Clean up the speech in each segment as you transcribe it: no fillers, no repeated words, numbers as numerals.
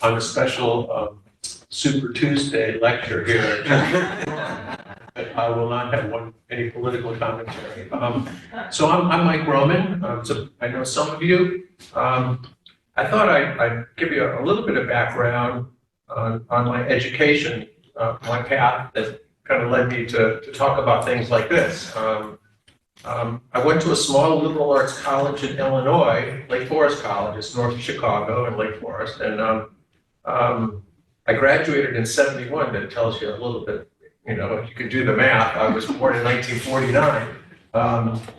on a special Super Tuesday lecture here. But I will not have any political commentary. So I'm Mike Roman. So I know some of you. I thought I'd give you a little bit of background on my education, my path that kind of led me to talk about things like this. I went to a small liberal arts college in Illinois, Lake Forest College. It's north of Chicago and Lake Forest. And I graduated in '71. That tells you a little bit, you know, if you could do the math. I was born in 1949.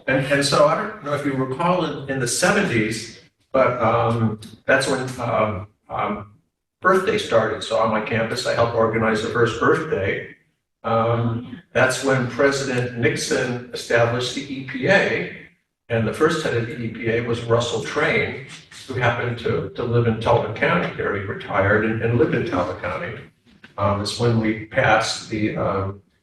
And so I don't know if you recall in the '70s, but that's when Earth Day started. So on my campus, I helped organize the first Earth Day. That's when President Nixon established the EPA, and the first head of the EPA was Russell Train, who happened to live in Talbot County. There he retired and lived in Talbot County. It's when we passed the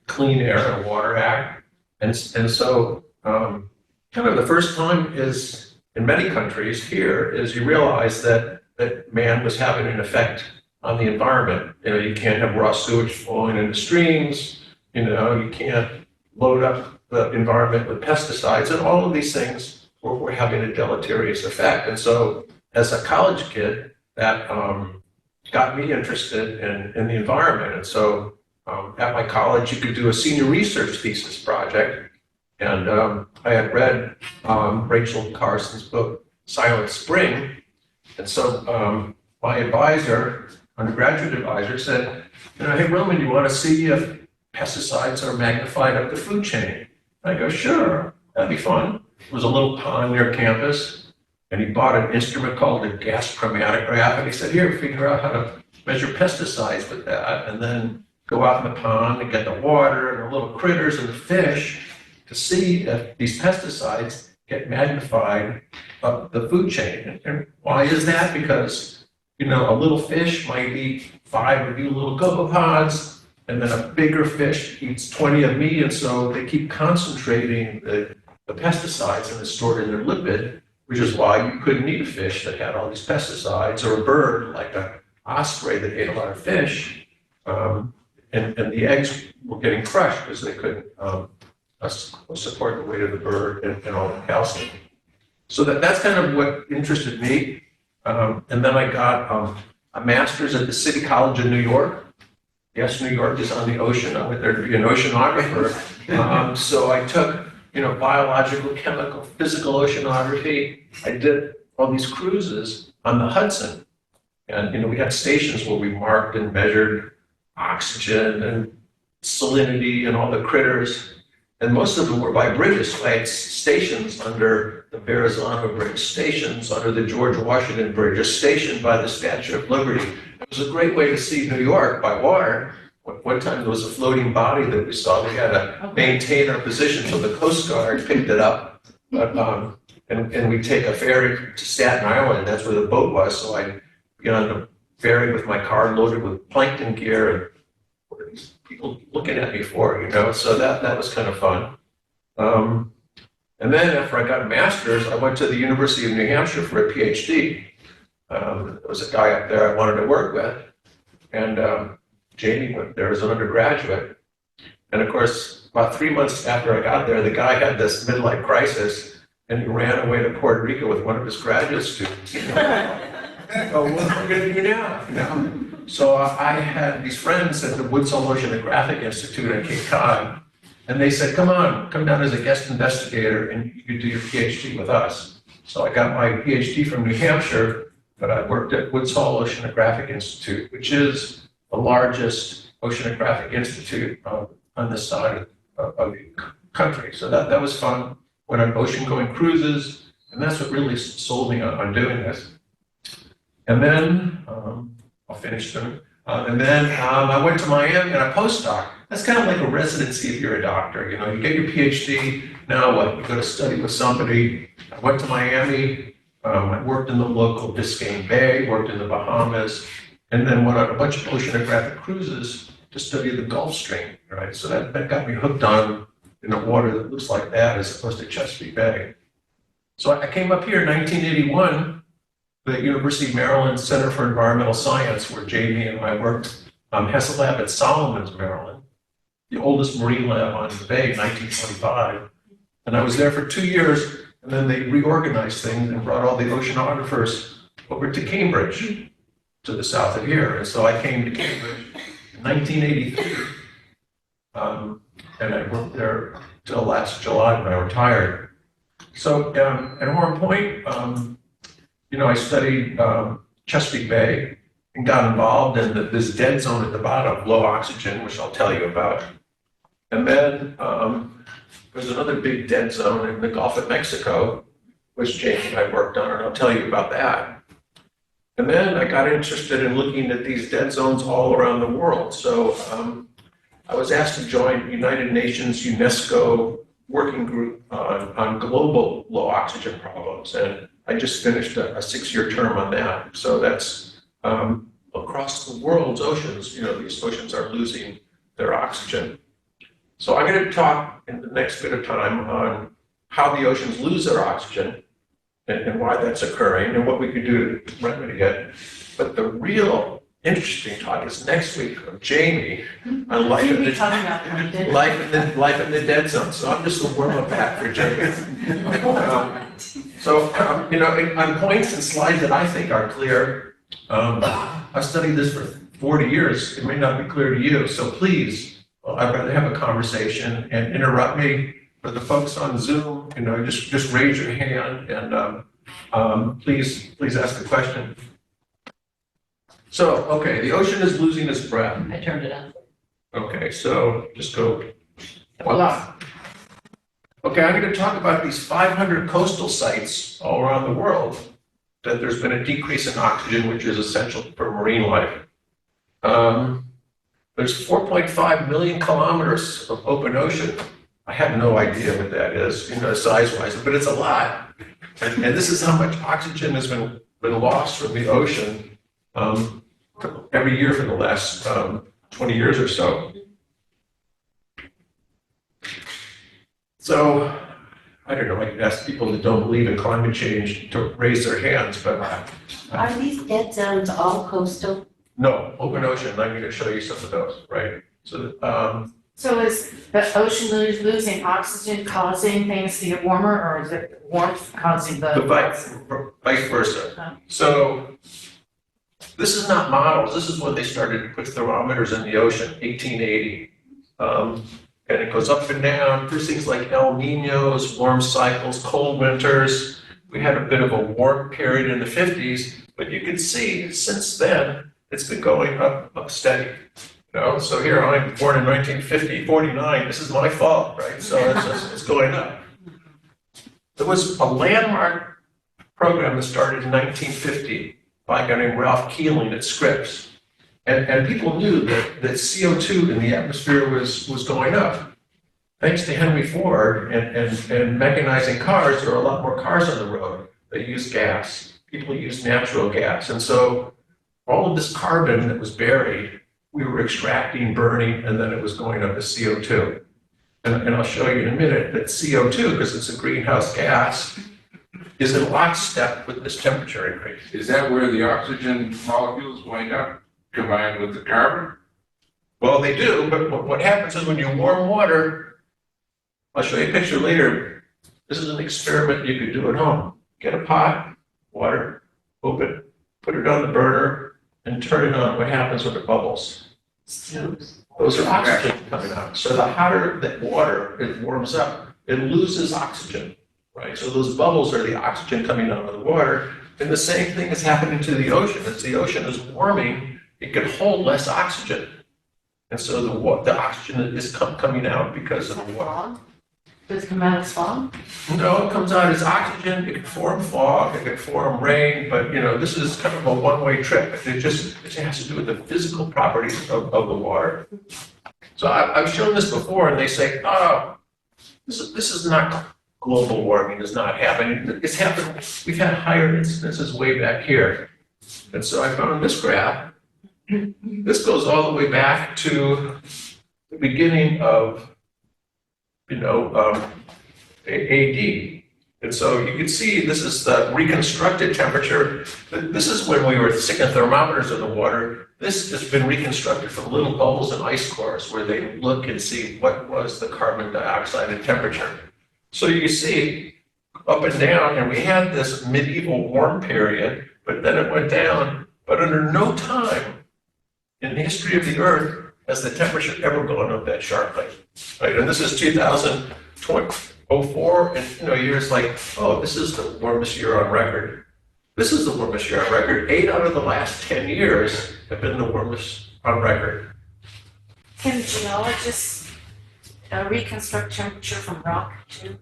Clean Air and Water Act, and so kind of the first time is in many countries here is you realize that man was having an effect on the environment. You know, you can't have raw sewage flowing into streams. You know, you can't load up the environment with pesticides, and all of these things were having a deleterious effect. And so, as a college kid, that got me interested in the environment. And so, at my college, you could do a senior research thesis project, and I had read Rachel Carson's book Silent Spring, and so my advisor, undergraduate advisor, said, you know, hey Roman, you want to see if pesticides are magnified up the food chain? I go, sure, that'd be fun. It was a little pond near campus, and he bought an instrument called a gas chromatograph, and he said, here, figure out how to measure pesticides with that, and then go out in the pond and get the water and the little critters and the fish to see if these pesticides get magnified up the food chain. And why is that? Because, you know, a little fish might eat 5 of you little copepods, and then a bigger fish eats 20 of me, and so they keep concentrating the pesticides and it's stored in their lipid, which is why you couldn't eat a fish that had all these pesticides, or a bird like an osprey that ate a lot of fish, and the eggs were getting crushed because they couldn't support the weight of the bird and all the calcium. So that's kind of what interested me. And then I got a master's at the City College of New York. Yes, New York is on the ocean. I went there to be an oceanographer. So I took, you know, biological, chemical, physical oceanography. I did all these cruises on the Hudson. And, you know, we had stations where we marked and measured oxygen and salinity and all the critters. And most of them were by bridges. So I had stations under the Verrazano Bridge, stations under the George Washington Bridge, a station by the Statue of Liberty. It was a great way to see New York by water. One time there was a floating body that we saw. We had to maintain our position, so the Coast Guard picked it up. But, and we'd take a ferry to Staten Island. That's where the boat was. So I'd be on the ferry with my car loaded with plankton gear, and what are these people looking at me for, you know? So that was kind of fun. And then after I got a master's, I went to the University of New Hampshire for a PhD. There was a guy up there I wanted to work with, and Jamie went there as an undergraduate. And of course, about 3 months after I got there, the guy had this midlife crisis, and he ran away to Puerto Rico with one of his graduate students. You know? Oh, what am I going to do now? You know? So I had these friends at the Woods Hole Oceanographic Institute at Cape Cod, and they said, come down as a guest investigator, and you could do your PhD with us. So I got my PhD from New Hampshire, but I worked at Woods Hole Oceanographic Institute, which is the largest oceanographic institute on this side of the country. So that was fun. Went on ocean-going cruises, and that's what really sold me on doing this. And then, I'll finish soon. And then I went to Miami on a postdoc. That's kind of like a residency if you're a doctor. You know, you get your PhD, now what? You go to study with somebody. I went to Miami. I worked in the local Biscayne Bay, worked in the Bahamas, and then went on a bunch of oceanographic cruises to study the Gulf Stream, right? So that got me hooked on, you know, water that looks like that as opposed to Chesapeake Bay. So I came up here in 1981. the University of Maryland Center for Environmental Science, where Jamie and I worked, has a lab at Solomons, Maryland, the oldest marine lab on the bay, 1925. And I was there for 2 years, and then they reorganized things and brought all the oceanographers over to Cambridge, to the south of here. And so I came to Cambridge in 1983. And I worked there till last July when I retired. So at Horn Point, I studied Chesapeake Bay and got involved in this dead zone at the bottom, low oxygen, which I'll tell you about. And then there's another big dead zone in the Gulf of Mexico, which Jamie and I worked on, and I'll tell you about that. And then I got interested in looking at these dead zones all around the world. So I was asked to join the United Nations UNESCO working group on global low oxygen problems. And I just finished a 6-year term on that. So that's across the world's oceans, these oceans are losing their oxygen. So I'm going to talk in the next bit of time on how the oceans lose their oxygen and why that's occurring and what we could do to remedy it. But the real interesting talk is next week of Jamie on life in the dead zone. So I'm just going to warm up that for Jamie. On points and slides that I think are clear, I've studied this for 40 years. It may not be clear to you, so please, I'd rather have a conversation and interrupt me. For the folks on Zoom, just raise your hand and please ask a question. So, okay, the ocean is losing its breath. I turned it on. Okay, so just go voila. Okay, I'm going to talk about these 500 coastal sites all around the world that there's been a decrease in oxygen, which is essential for marine life. There's 4.5 million kilometers of open ocean. I have no idea what that is, size-wise, but it's a lot. And this is how much oxygen has been lost from the ocean every year for the last 20 years or so. So, I don't know, I could ask people that don't believe in climate change to raise their hands, but... Are these dead zones all coastal? No, open ocean, I'm going to show you some of those, right? So is the ocean losing oxygen causing things to get warmer, or is it warmth causing the? Vice versa. So this is not models. This is when they started to put thermometers in the ocean, 1880. And it goes up and down. There's things like El Niños, warm cycles, cold winters. We had a bit of a warm period in the 50s, but you can see since then, it's been going up steady. So here I'm born in 1950, 49. This is my fault, right? So it's going up. There was a landmark program that started in 1950 by a guy named Ralph Keeling at Scripps. And people knew that CO2 in the atmosphere was going up. Thanks to Henry Ford and mechanizing cars, there are a lot more cars on the road. They use gas. People use natural gas. And so all of this carbon that was buried, we were extracting, burning, and then it was going up as CO2. And I'll show you in a minute that CO2, because it's a greenhouse gas, is in lockstep with this temperature increase. Is that where the oxygen molecules wind up combined with the carbon? Well, they do, but what happens is when you warm water, I'll show you a picture later. This is an experiment you could do at home. Get a pot, water, open, put it on the burner, and turn it on. What happens when it bubbles? Those are oxygen coming out. So the hotter the water it warms up, it loses oxygen, right? So those bubbles are the oxygen coming out of the water. And the same thing is happening to the ocean. As the ocean is warming, it can hold less oxygen. And so the oxygen is coming out because of the water. Does it come out as fog? No, it comes out as oxygen. It can form fog, it can form rain, but this is kind of a one-way trip. It has to do with the physical properties of the water. So I've shown this before, and they say, oh, this is not global warming, is not happening. It's happened. We've had higher incidences way back here. And so I found this graph. This goes all the way back to the beginning of AD. And so you can see this is the reconstructed temperature. This is when we were sticking thermometers in the water. This has been reconstructed from little bubbles and ice cores where they look and see what was the carbon dioxide and temperature. So you see up and down, and we had this medieval warm period, but then it went down. But under no time in the history of the Earth has the temperature ever gone up that sharply. Right? And this is 2004, and years like, oh, this is the warmest year on record. This is the warmest year on record. 8 out of the last 10 years have been the warmest on record. Can geologists reconstruct temperature from rock too?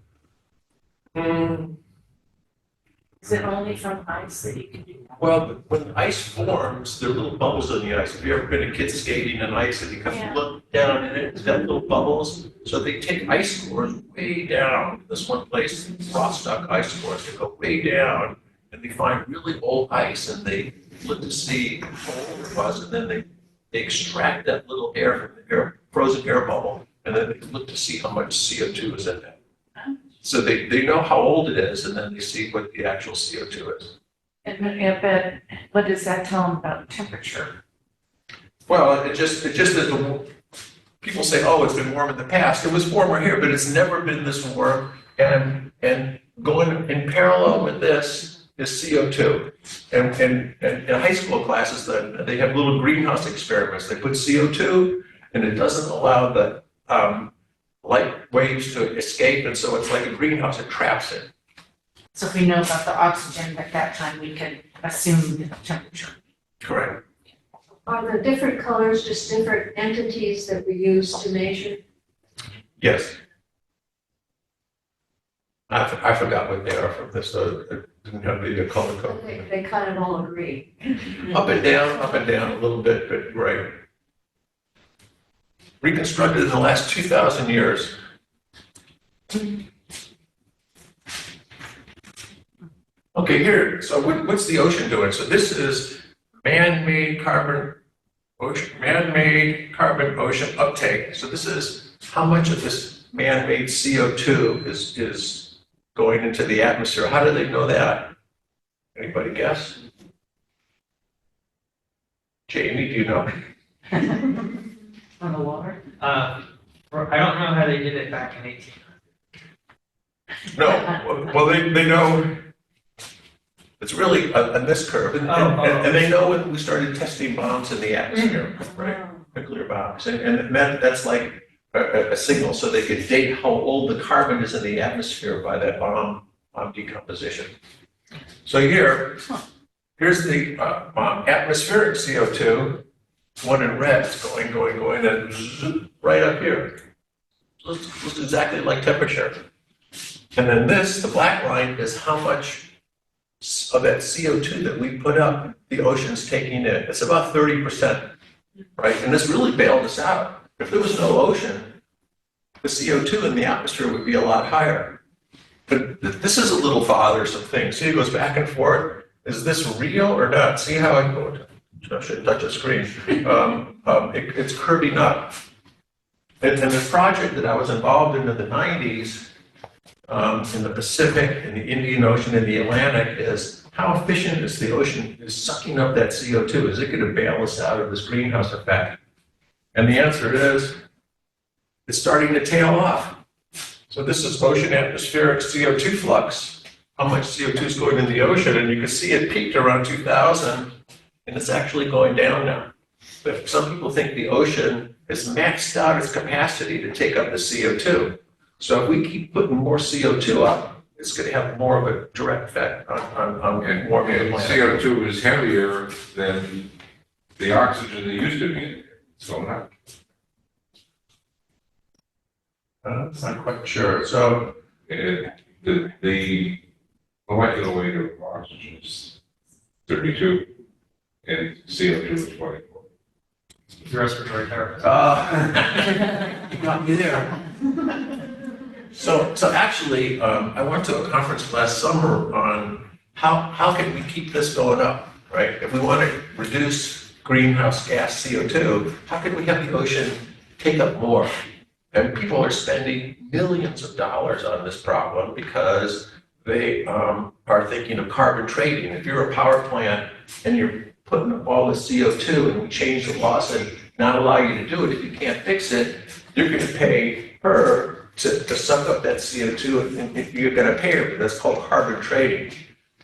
Is it only from ice that you can do that? Well, when ice forms, there are little bubbles in the ice. Have you ever been a kid skating in ice and you come look down and it's got little bubbles? So they take ice cores way down. This one place, Rostock ice cores, they go way down and they find really old ice and they look to see how old it was, and then they extract that little air from the air, frozen air bubble, and then they look to see how much CO2 is in that. So they know how old it is, and then they see what the actual CO2 is. But what does that tell them about temperature? Well, it just that people say, oh, it's been warm in the past. It was warmer here, but it's never been this warm. And going in parallel with this is CO2. And in high school classes, they have little greenhouse experiments. They put CO2, and it doesn't allow the light waves to escape, and so it's like a greenhouse. It traps it. So if we know about the oxygen at that time, we can assume the temperature. Correct. Are the different colors just different entities that we use to measure? Yes. I forgot what they are from this, so it didn't have the color code. They kind of all agree. Up and down a little bit, but right. Reconstructed in the last 2,000 years. Okay, here, so what's the ocean doing? So this is man-made carbon ocean uptake. So this is how much of this man-made CO2 is going into the atmosphere. How do they know that? Anybody guess? Jamie, do you know? On the water? I don't know how they did it back in 1800. No, well, they know it's really on this curve, and they know when we started testing bombs in the atmosphere, right? Nuclear bombs, and that's like a signal, so they could date how old the carbon is in the atmosphere by that bomb decomposition. So here's the atmospheric CO2. One in red is going, and right up here. So it looks exactly like temperature. And then this, the black line, is how much of that CO2 that we put up, the ocean's taking in. It's about 30%, right? And this really bailed us out. If there was no ocean, the CO2 in the atmosphere would be a lot higher. But this is a little bothersome thing. See, it goes back and forth. Is this real or not? See how I go? I should touch a screen. It's curving up. And this project that I was involved in the 90s, in the Pacific, in the Indian Ocean, in the Atlantic, is how efficient is the ocean is sucking up that CO2? Is it going to bail us out of this greenhouse effect? And the answer is, it's starting to tail off. So this is ocean atmospheric CO2 flux, how much CO2 is going in the ocean, and you can see it peaked around 2000, and it's actually going down now. But some people think the ocean has maxed out its capacity to take up the CO2. So if we keep putting more CO2 up, it's going to have more of a direct effect on warming the planet. CO2 is heavier than the oxygen that used to be in it. So not. I'm not quite sure. So The molecular weight of oxygen is 32 and CO2 is 24. The respiratory therapist. you got me there. So actually, I went to a conference last summer on how can we keep this going up, right? If we want to reduce greenhouse gas CO2, how can we have the ocean take up more? And people are spending millions of dollars on this problem because they are thinking of carbon trading. If you're a power plant and you're putting up all the CO2 and we change the laws and not allow you to do it, if you can't fix it, you're gonna pay her to suck up that CO2 and you're gonna pay her, but that's called carbon trading.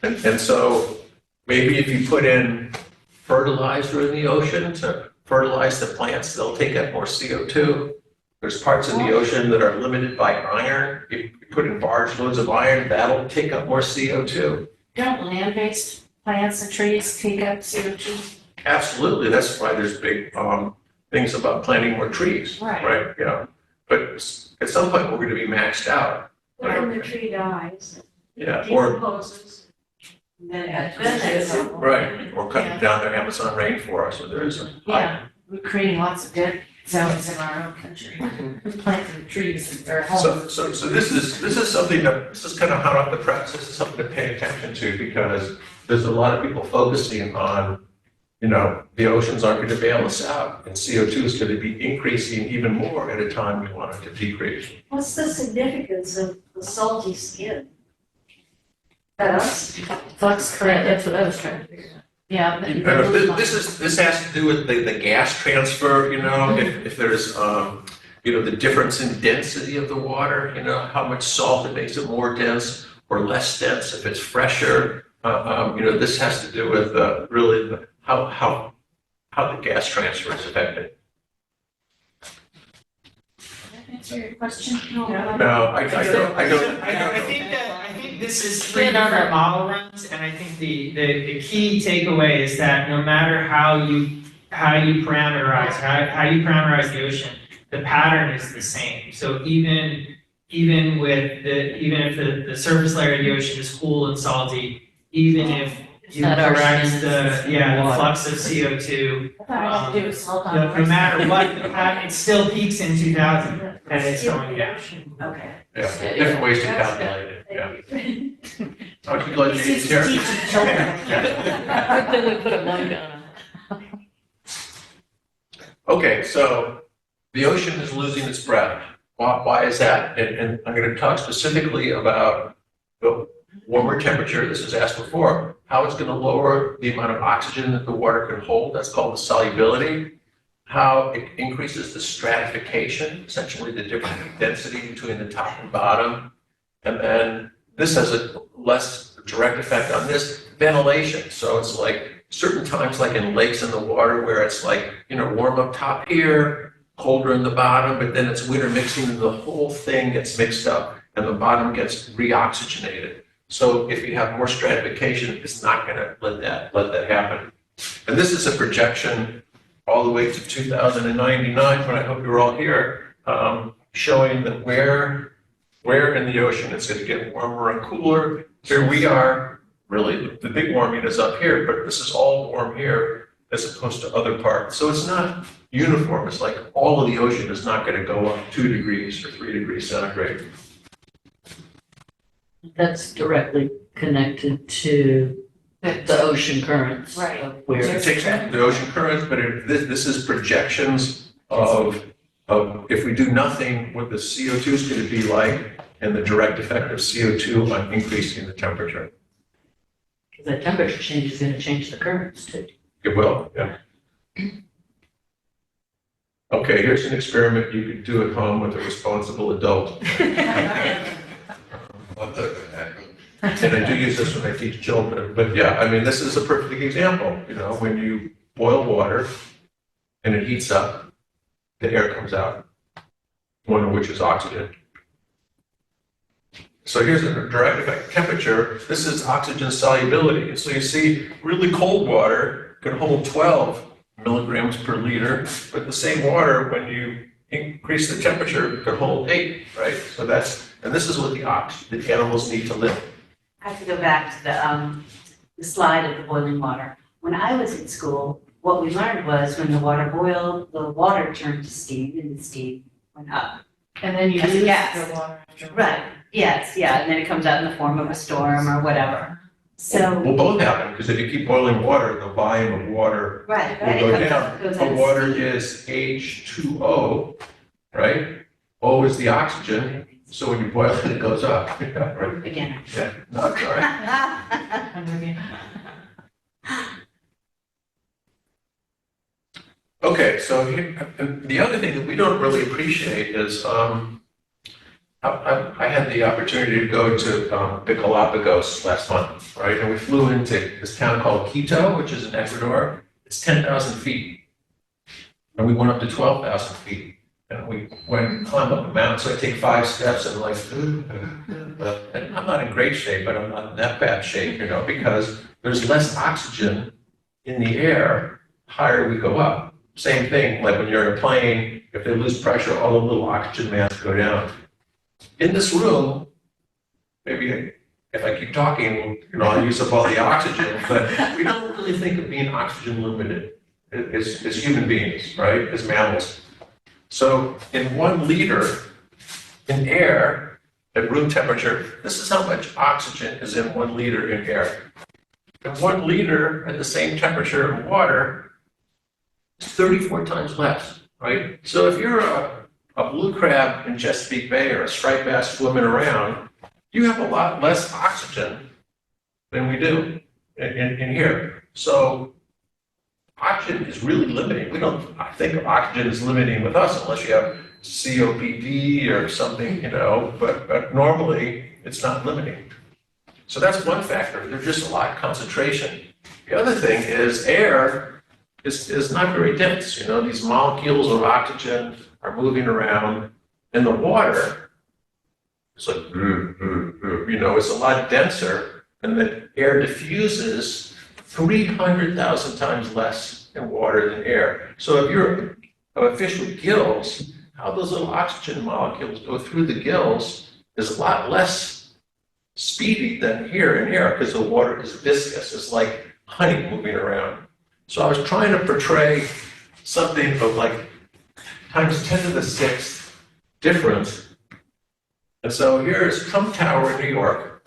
And so maybe if you put in fertilizer in the ocean to fertilize the plants, they'll take up more CO2. There's parts in the ocean that are limited by iron. If you put in barge loads of iron, that'll take up more CO2. Don't land-based plants and trees take up CO2? Absolutely, that's why there's big things about planting more trees, Right. right? Yeah, but at some point, we're gonna be maxed out. When the tree dies, Yeah, or, decomposes. Then that's right, or cutting down the Amazon rainforest, so there is a. Yeah, we're creating lots of dead zones in our own country. Planting trees in our homes. So this is something this is kind of hot off the press, this is something to pay attention to, because there's a lot of people focusing on, the oceans aren't gonna bail us out, and CO2 is gonna be increasing even more at a time we want it to decrease. What's the significance of the salty skin? Us? That's correct, that's what I was trying to figure out. Yeah. This has to do with the gas transfer, if there's, the difference in density of the water, how much salt it makes it more dense or less dense, if it's fresher. This has to do with really how the gas transfer is affected. Answer your question? No, I don't. I think this is three different model runs, and I think the key takeaway is that no matter how you parameterize the ocean, the pattern is the same. So even if the surface layer of the ocean is cool and salty, even if you not our correct skin, the water. flux of CO2, I thought it was salt on no matter what, the pattern, it still peaks in 2000, and it's going down. Okay. Yeah, different ways to calculate it, yeah. I'm glad Jane's here. Teaching children. Then we put a line on it. Okay, so the ocean is losing its breath. Why is that? And I'm going to talk specifically about the warmer temperature, this was asked before, how it's going to lower the amount of oxygen that the water can hold, that's called the solubility, how it increases the stratification, essentially the difference in density between the top and bottom, and then this has a less direct effect on this, ventilation. So it's like certain times, like in lakes in the water, where it's like, warm up top here, colder in the bottom, but then it's winter mixing and the whole thing gets mixed up and the bottom gets reoxygenated. So if you have more stratification, it's not gonna let that happen. And this is a projection all the way to 2099, but I hope you're all here, showing that where in the ocean it's gonna get warmer and cooler. Here we are, really, the big warming is up here, but this is all warm here as opposed to other parts. So it's not uniform, it's like all of the ocean is not gonna go up 2 degrees or 3 degrees centigrade. That's directly connected to the ocean currents. Right. Of where It takes the ocean currents, but this is projections of if we do nothing, what the CO2 is going to be like, and the direct effect of CO2 on increasing the temperature. the temperature change is going to change the currents too. It will, yeah. Okay, here's an experiment you could do at home with a responsible adult. And I do use this when I teach children, but yeah, I mean, this is a perfect example, when you boil water and it heats up, the air comes out, one of which is oxygen. So here's a direct effect temperature. This is oxygen solubility. And so you see really cold water can hold 12 milligrams per liter, but the same water, when you increase the temperature, could hold 8, right? So and this is what the animals need to live. I have to go back to the slide of the boiling water. When I was in school, what we learned was when the water boiled, the water turned to steam and the steam went up. And then you As a lose gas. the water after. Right, yes, yeah, and then it comes out in the form of a storm or whatever. So, Will both happen, because if you keep boiling water, the volume of water right, will right, go it comes down. out, goes But out. water is H2O, right? O is the oxygen, So when you boil it, it goes up. Right? Beginner. Yeah, no, it's all right. I'm with you. Okay, so and the other thing that we don't really appreciate is, I had the opportunity to go to the Galapagos last month, right? And we flew into this town called Quito, which is in Ecuador. It's 10,000 feet. And we went up to 12,000 feet. And we climbed up a mountain, so I take 5 steps and like, and I'm not in great shape, but I'm not in that bad shape, you know, because there's less oxygen in the air higher we go up. Same thing, like when you're in a plane, if they lose pressure, all the little oxygen masks go down. In this room, maybe if I keep talking, you know, I'll use up all the oxygen, but we don't really think of being oxygen limited as human beings, right, as mammals. So in 1 liter in air at room temperature, this is how much oxygen is in 1 liter in air. And 1 liter at the same temperature in water is 34 times less, right? So if you're a blue crab in Chesapeake Bay or a striped bass swimming around, you have a lot less oxygen than we do in here. So oxygen is really limiting. We don't think of oxygen as limiting with us unless you have COPD or something, you know, but normally it's not limiting. So that's one factor. There's just a lot of concentration. The other thing is air is not very dense. You know, these molecules of oxygen are moving around, and the water is like, you know, it's a lot denser, and the air diffuses 300,000 times less in water than air. So if you're a fish with gills, how those little oxygen molecules go through the gills is a lot less speedy than here in air, because the water is viscous. It's like honey moving around. So I was trying to portray something of like times 10 to the 6th difference. And so here is Trump Tower in New York.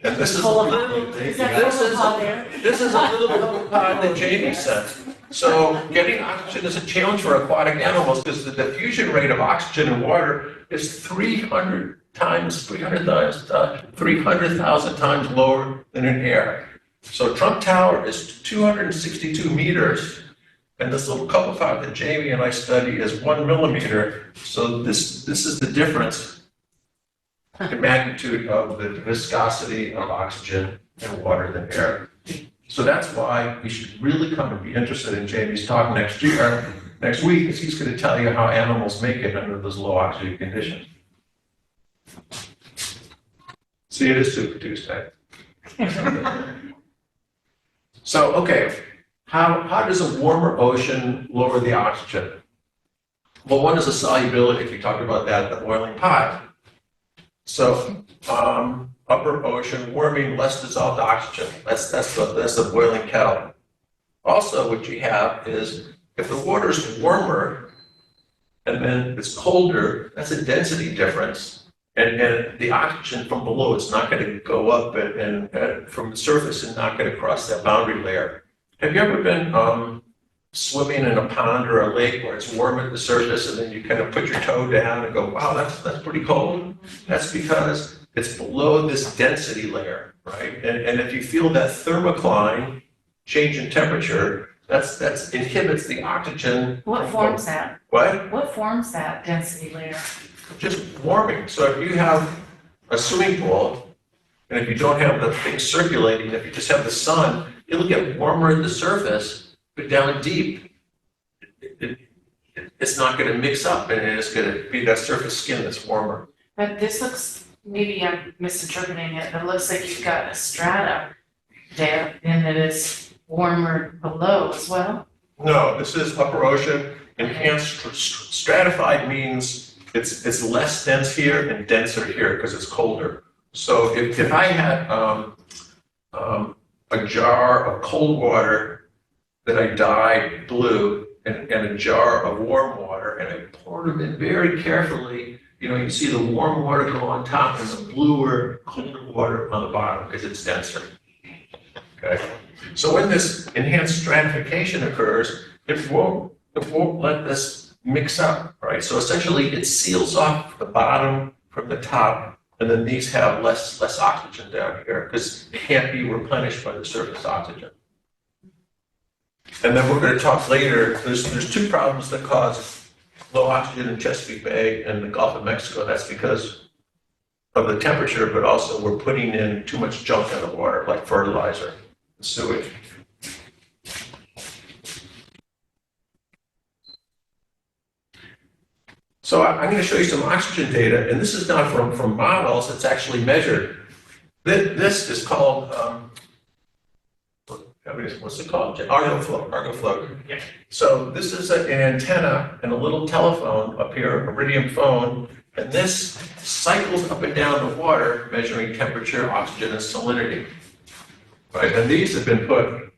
And this is Full of food. Is that full of hot air? this is a little pod that Jamie sent. So getting oxygen is a challenge for aquatic animals because the diffusion rate of oxygen in water is 300,000 times lower than in air. So Trump Tower is 262 meters, and this little couple pod that Jamie and I study is 1 millimeter. So this is the difference in magnitude of the viscosity of oxygen in water than air. So that's why you should really come and be interested in Jamie's talk next week, because he's going to tell you how animals make it under those low oxygen conditions. See, it is Super Tuesday. So, okay, how does a warmer ocean lower the oxygen? Well, one is a solubility, if you talked about that, the boiling pot. So, upper ocean warming, less dissolved oxygen. That's the boiling kettle. Also, what you have is if the water's warmer and then it's colder, that's a density difference. And the oxygen from below is not going to go up and from the surface and not going to cross that boundary layer. Have you ever been swimming in a pond or a lake where it's warm at the surface and then you kind of put your toe down and go, wow, that's pretty cold? That's because it's below this density layer, right? And if you feel that thermocline change in temperature, that's inhibits the oxygen. What forms that? What? What forms that density layer? Just warming. So if you have a swimming pool, and if you don't have the thing circulating, if you just have the sun, it'll get warmer at the surface, but down deep, it's not going to mix up, and it's going to be that surface skin that's warmer. But this looks, maybe I'm misinterpreting it, but it looks like you've got a strata there and that is warmer below as well. No, this is upper ocean. Enhanced stratified means it's less dense here and denser here because it's colder. So if I had a jar of cold water that I dyed blue and a jar of warm water and I poured them in very carefully, you know, you see the warm water go on top and the bluer, colder water on the bottom because it's denser. Okay. So when this enhanced stratification occurs, it won't let this mix up, right? So essentially it seals off the bottom from the top, and then these have less oxygen down here because it can't be replenished by the surface oxygen. And then we're going to talk later, there's two problems that cause low oxygen in Chesapeake Bay and the Gulf of Mexico. That's because of the temperature, but also we're putting in too much junk in the water, like fertilizer and sewage. So I'm going to show you some oxygen data, and this is not from models, it's actually measured. This is called, what's it called? Argo flow. Yeah. So this is an antenna and a little telephone up here, a iridium phone, and this cycles up and down the water, measuring temperature, oxygen, and salinity. Right, and these have been put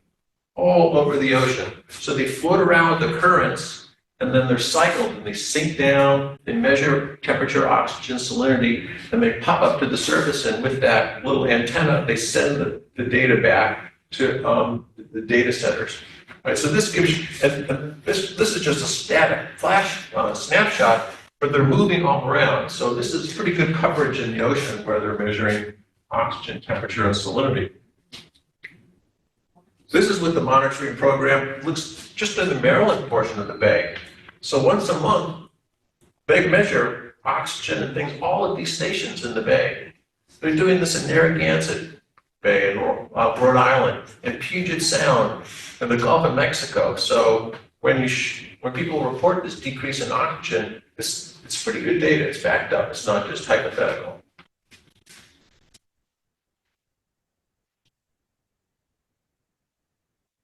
all over the ocean. So they float around the currents, and then they're cycled, and they sink down, they measure temperature, oxygen, salinity, and they pop up to the surface, and with that little antenna, they send the data back to the data centers. Right, so this gives you, and this is just a static flash snapshot, but they're moving all around. So this is pretty good coverage in the ocean where they're measuring oxygen, temperature, and salinity. This is what the monitoring program looks just in the Maryland portion of the bay. So once a month, they measure oxygen and things, all at these stations in the bay. They're doing this in Narragansett Bay in Rhode Island, and Puget Sound, and the Gulf of Mexico. So when people report this decrease in oxygen, it's pretty good data. It's backed up. It's not just hypothetical.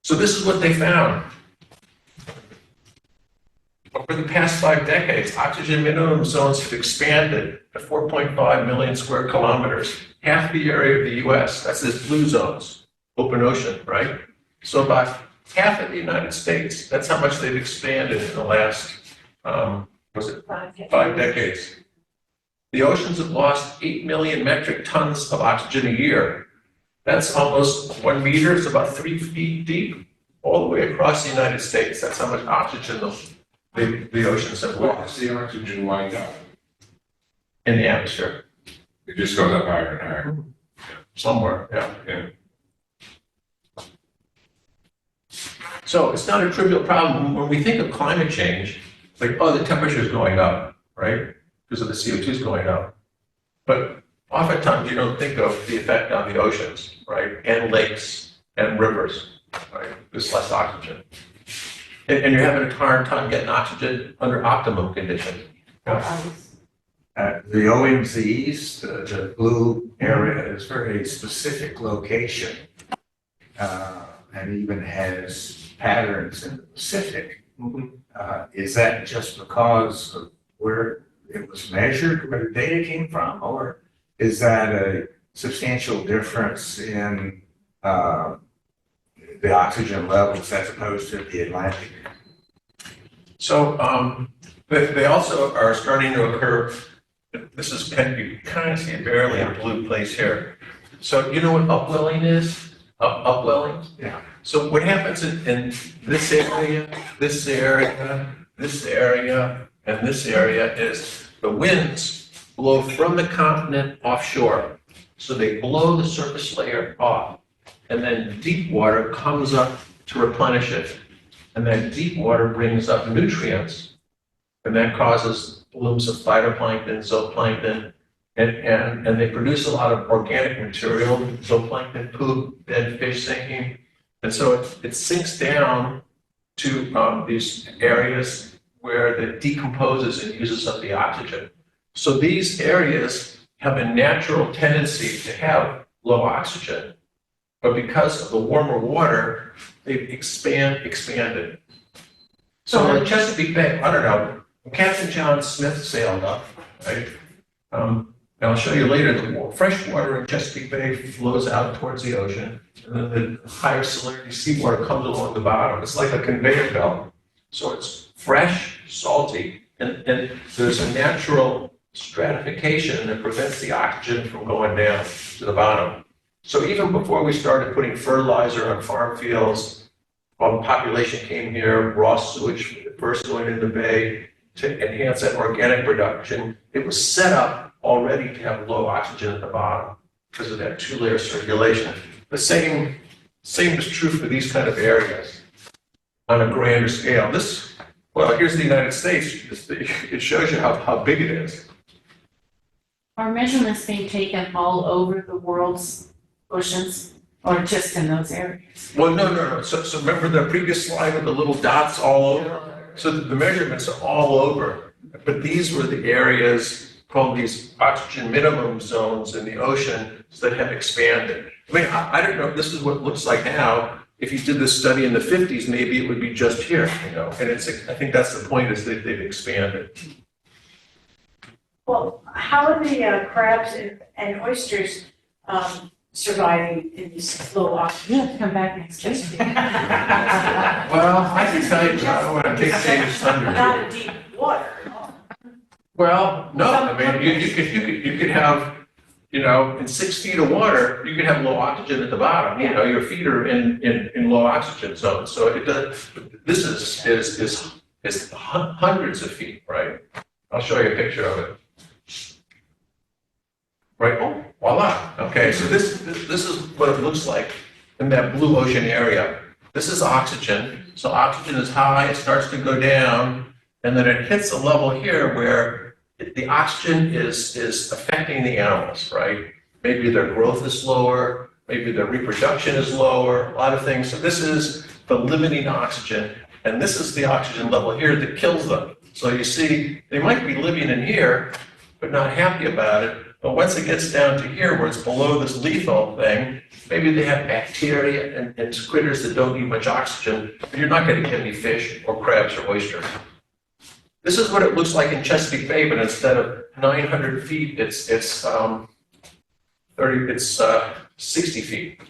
So this is what they found. Over the past 5 decades, oxygen minimum zones have expanded to 4.5 million square kilometers, half the area of the US. That's this blue zones, open ocean, right? So about half of the United States, that's how much they've expanded in the last, 5 decades. The oceans have lost 8 million metric tons of oxygen a year. That's almost 1 meter, it's about 3 feet deep, all the way across the United States. That's how much oxygen the oceans have Where does lost the oxygen wind up? in the atmosphere, It just goes up higher and higher. somewhere, yeah. Yeah. So it's not a trivial problem. When we think of climate change, like, oh, the temperature is going up, right? Because of the CO2 is going up. But oftentimes you don't think of the effect on the oceans, right? And lakes and rivers, right? There's less oxygen. And you're having a hard time getting oxygen under optimum conditions. The OMZs, the blue area is very specific location, and even has patterns in the Pacific. Is that just because of where it was measured, where the data came from, or is that a substantial difference in the oxygen levels as opposed to the Atlantic? So they also are starting to occur. This is, you kind of see it barely in blue place here. So you know what upwelling is? Upwelling? Yeah. So what happens in this area, this area, this area, and this area is the winds blow from the continent offshore. So they blow the surface layer off, and then deep water comes up to replenish it. And then deep water brings up nutrients, and that causes blooms of phytoplankton, zooplankton, and they produce a lot of organic material, zooplankton poop, dead fish sinking. And so it sinks down to these areas where it decomposes and uses up the oxygen. So these areas have a natural tendency to have low oxygen, but because of the warmer water, they've expanded. So in Chesapeake Bay, I don't know, when Captain John Smith sailed up, right? And I'll show you later, the fresh water in Chesapeake Bay flows out towards the ocean, and then the higher salinity seawater comes along the bottom. It's like a conveyor belt. So it's fresh, salty, and there's a natural stratification that prevents the oxygen from going down to the bottom. So even before we started putting fertilizer on farm fields, while the population came here, raw sewage first going in the bay to enhance that organic production. It was set up already to have low oxygen at the bottom because of that two-layer circulation. The same is true for these kind of areas on a grander scale. Here's the United States. It shows you how big it is. Are measurements being taken all over the world's oceans or just in those areas? Well, no. So remember the previous slide with the little dots all over? So the measurements are all over. But these were the areas called these oxygen minimum zones in the ocean that have expanded. I mean, I don't know if this is what it looks like now. If you did this study in the 50s, maybe it would be just here, and I think that's the point, is that they've expanded. Well, how are the crabs and oysters surviving in this low oxygen? You have to come back next week. Well, I can tell you, I don't want to take Dave's thunder. Not in deep water. Well, no, I mean, you could have, in 6 feet of water, you could have low oxygen at the bottom. Your feet are in low oxygen zones. So it does. This is hundreds of feet, right? I'll show you a picture of it. Right. Oh, voila. Okay. So this is what it looks like in that blue ocean area. This is oxygen. So oxygen is high. It starts to go down, and then it hits a level here where the oxygen is affecting the animals, right? Maybe their growth is slower, maybe their reproduction is lower, a lot of things. So this is the limiting oxygen, and this is the oxygen level here that kills them. So you see, they might be living in here, but not happy about it. But once it gets down to here, where it's below this lethal thing, maybe they have bacteria and critters that don't need much oxygen, but you're not going to get any fish or crabs or oysters. This is what it looks like in Chesapeake Bay, but instead of 900 feet, it's 60 feet.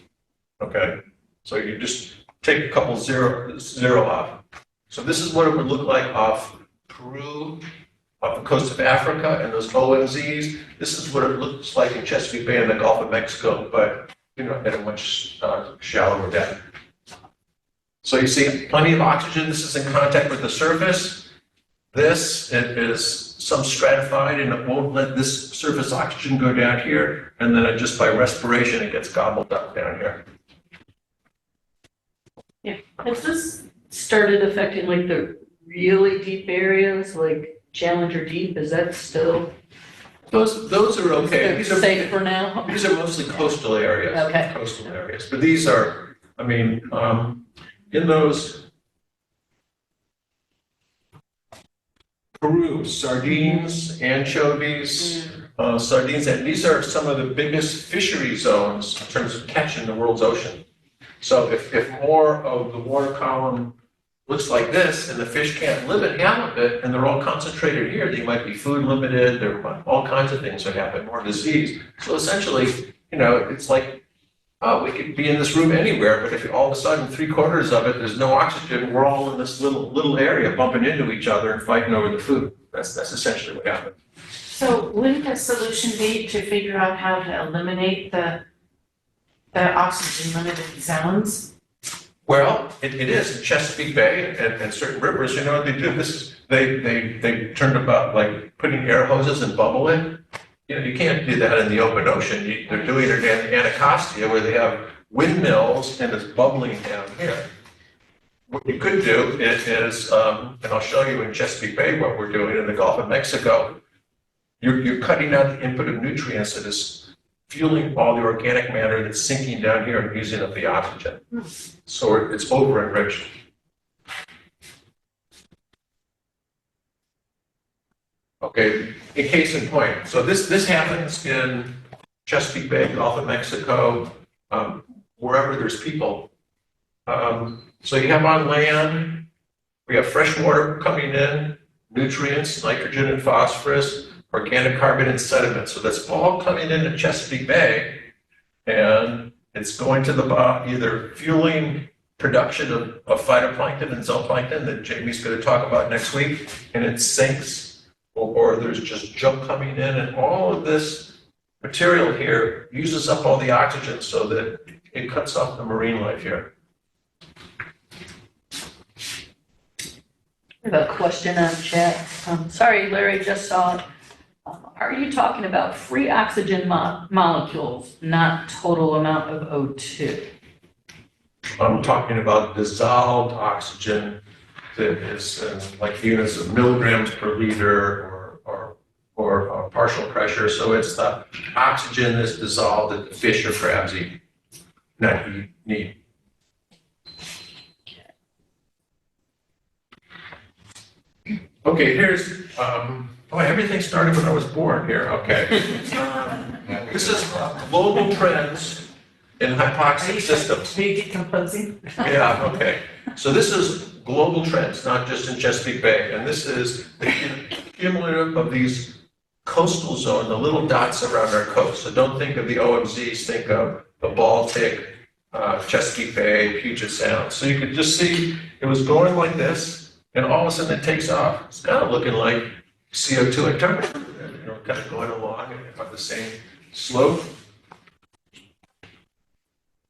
Okay, so you just take a couple zero off. So this is what it would look like off Peru, off the coast of Africa, and those OMZs. This is what it looks like in Chesapeake Bay and the Gulf of Mexico, but at a much shallower depth. So you see plenty of oxygen. This is in contact with the surface. This is some stratified, and it won't let this surface oxygen go down here, and then just by respiration it gets gobbled up down here. Yeah, has this started affecting like the really deep areas, like Challenger Deep? Is that still Those are okay. These are safe for now? These are mostly coastal areas. Okay. Coastal areas, but these are, in those. Peru, sardines, anchovies, sardines, and these are some of the biggest fishery zones in terms of catch in the world's ocean. So if more of the water column looks like this and the fish can't live in half of it and they're all concentrated here, they might be food limited, there are all kinds of things that happen, more disease. So essentially, it's like, oh, we could be in this room anywhere, but if all of a sudden 3/4 of it, there's no oxygen, we're all in this little area bumping into each other and fighting over the food. That's essentially what happened. So wouldn't the solution be to figure out how to eliminate the oxygen limited zones? Well, it is in Chesapeake Bay and certain rivers. You know what they do? They turned about like putting air hoses and bubble it. You can't do that in the open ocean. They're doing it in Anacostia where they have windmills and it's bubbling down here. What you could do is, and I'll show you in Chesapeake Bay what we're doing in the Gulf of Mexico. You're cutting out the input of nutrients that is fueling all the organic matter that's sinking down here and using up the oxygen. So it's over-enriched. Okay, in case in point. So this happens in Chesapeake Bay, Gulf of Mexico, wherever there's people. So you have on land, we have fresh water coming in, nutrients, nitrogen and phosphorus, organic carbon and sediment. So that's all coming into Chesapeake Bay, and it's going to the bottom, either fueling production of phytoplankton and zooplankton that Jamie's going to talk about next week, and it sinks. Or there's just junk coming in, and all of this material here uses up all the oxygen so that it cuts off the marine life here. I have a question on chat. Sorry, Larry, just saw it. Are you talking about free oxygen molecules, not total amount of O2? I'm talking about dissolved oxygen that is like units of milligrams per liter or partial pressure. So it's the oxygen that's dissolved that the fish or crabs eat, not need. Okay, here's, everything started when I was born here, okay. This is global trends in hypoxic systems. Can you get composing? Yeah, okay. So this is global trends, not just in Chesapeake Bay. And this is the cumulative of these coastal zones, the little dots around our coast. So don't think of the OMZs, think of the Baltic, Chesapeake Bay, Puget Sound. So you could just see it was going like this, and all of a sudden it takes off. It's kind of looking like CO2 at temperature, kind of going along on the same slope.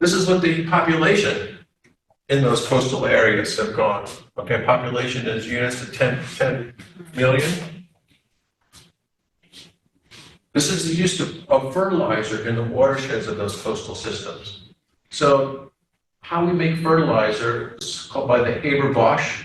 This is what the population in those coastal areas have gone. Okay, population is units of 10 million. This is the use of fertilizer in the watersheds of those coastal systems. So how we make fertilizer is called by the Haber-Bosch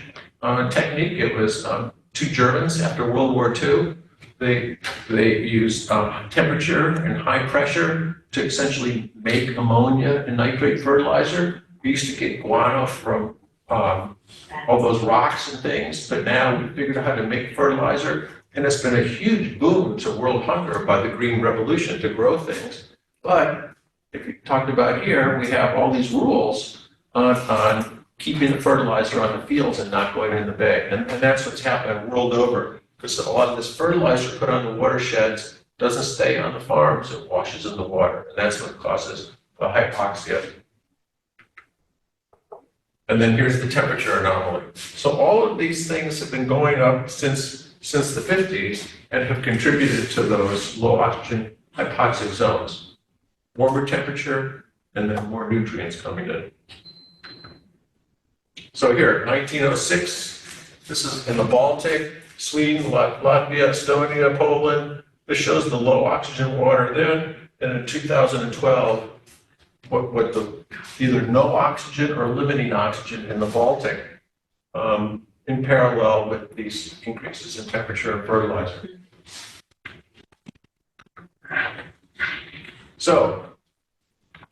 technique. It was two Germans after World War II. They used temperature and high pressure to essentially make ammonia and nitrate fertilizer. We used to get guano from all those rocks and things, but now we figured out how to make fertilizer, and it's been a huge boon to world hunger by the Green Revolution to grow things. But if you talked about here, we have all these rules on keeping the fertilizer on the fields and not going in the bay, and that's what's happened world over. Because a lot of this fertilizer put on the watersheds doesn't stay on the farms, it washes in the water, and that's what causes the hypoxia. And then here's the temperature anomaly. So all of these things have been going up since the 50s and have contributed to those low oxygen hypoxic zones. Warmer temperature and then more nutrients coming in. So here, 1906, this is in the Baltic, Sweden, Latvia, Estonia, Poland. This shows the low oxygen water then, and in 2012, what the either no oxygen or limiting oxygen in the Baltic, in parallel with these increases in temperature and fertilizer. So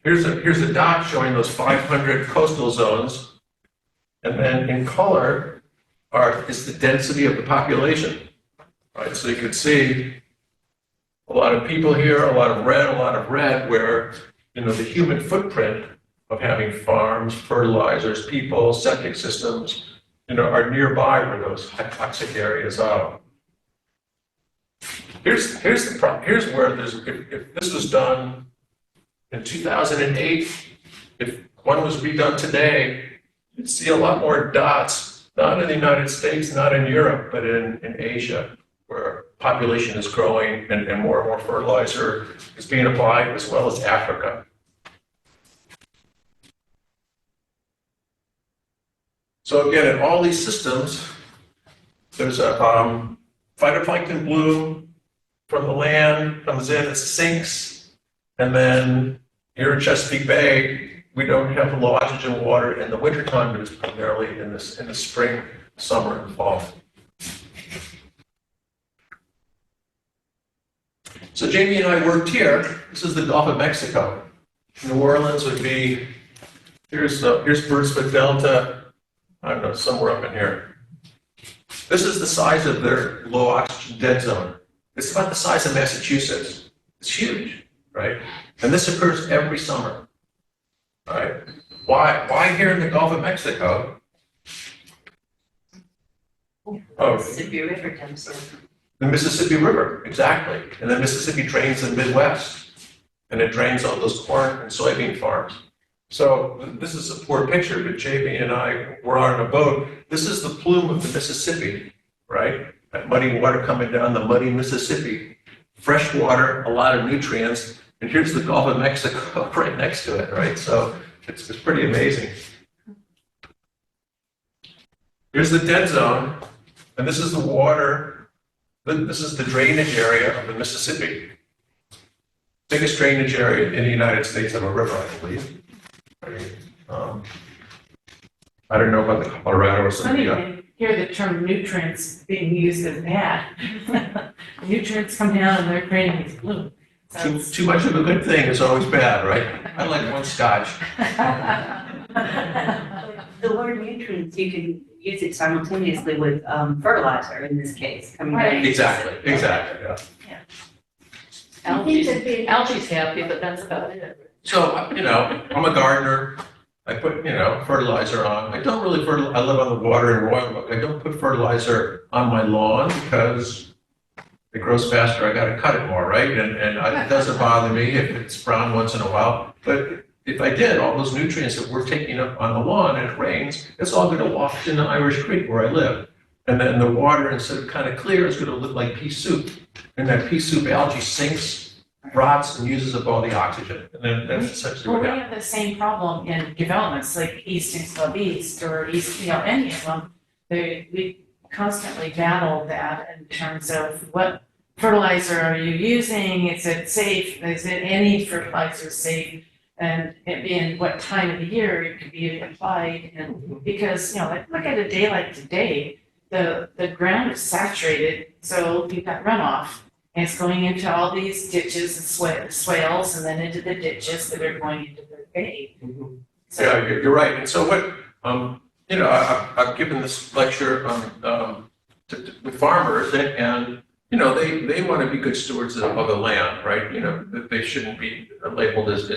here's a dot showing those 500 coastal zones, and then in color is the density of the population, right? So you can see a lot of people here, a lot of red, where, the human footprint of having farms, fertilizers, people, septic systems, are nearby where those hypoxic areas are. Here's the problem. Here's where if this was done in 2008, if one was redone today, you'd see a lot more dots, not in the United States, not in Europe, but in Asia, where population is growing and more fertilizer is being applied, as well as Africa. So again, in all these systems, there's a phytoplankton bloom from the land, comes in, it sinks, and then here in Chesapeake Bay, we don't have low oxygen water in the wintertime, but it's primarily in the spring, summer, and fall. So Jamie and I worked here. This is the Gulf of Mexico. New Orleans would be, here's Birdsfoot Delta, I don't know, somewhere up in here. This is the size of their low oxygen dead zone. It's about the size of Massachusetts. It's huge, right? And this occurs every summer, right? Why here in the Gulf of Mexico? Oh, Mississippi River comes in. the Mississippi River, exactly. And the Mississippi drains the Midwest, and it drains all those corn and soybean farms. So this is a poor picture, but Jamie and I were on a boat. This is the plume of the Mississippi, right? That muddy water coming down the muddy Mississippi. Fresh water, a lot of nutrients, and here's the Gulf of Mexico right next to it, right? So it's pretty amazing. Here's the dead zone. And this is the water, this is the drainage area of the Mississippi. Biggest drainage area in the United States of a river, I believe. I don't know about the Colorado or I something. didn't even hear the term nutrients being used as bad. Nutrients come down and they're creating these blooms. Too much of a good thing is always bad, right? I like one scotch. The word nutrients, you can use it simultaneously with fertilizer in this case. coming Right. down. Exactly, yeah. I think that the, Algae's happy, but that's about it. So, I'm a gardener. I put, fertilizer on. I don't really I live on the water in Royal. I don't put fertilizer on my lawn because it grows faster. I gotta cut it more, right? And it doesn't bother me if it's brown once in a while. But if I did, all those nutrients that we're taking up on the lawn and it rains, it's all gonna wash into Irish Creek where I live. And then the water, instead of kind of clear, is gonna look like pea soup. And that pea soup algae sinks, rots, and uses up all the oxygen. And then that's essentially Well, what we happens. have the same problem in developments like Eastern Club East or East, any of them. We constantly battle that in terms of what fertilizer are you using? Is it safe? Is it any fertilizer safe? And in what time of the year it could be applied? And because, like, look at a day like today, the ground is saturated, so you've got runoff. And it's going into all these ditches and swales and then into the ditches that are going into the bay. So, Yeah, you're right. And so what, I've given this lecture with farmers and they want to be good stewards of the land, right? That they shouldn't be labeled as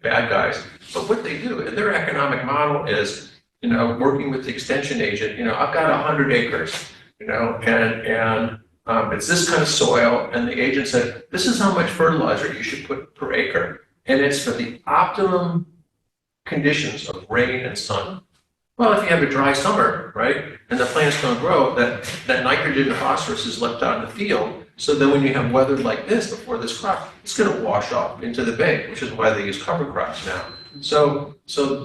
bad guys. But what they do, their economic model is, working with the extension agent, I've got 100 acres, and it's this kind of soil, and the agent said, this is how much fertilizer you should put per acre. And it's for the optimum conditions of rain and sun. Well, if you have a dry summer, right, and the plants don't grow, that nitrogen and phosphorus is left out in the field. So then when you have weather like this before this crop, it's going to wash off into the bay, which is why they use cover crops now. So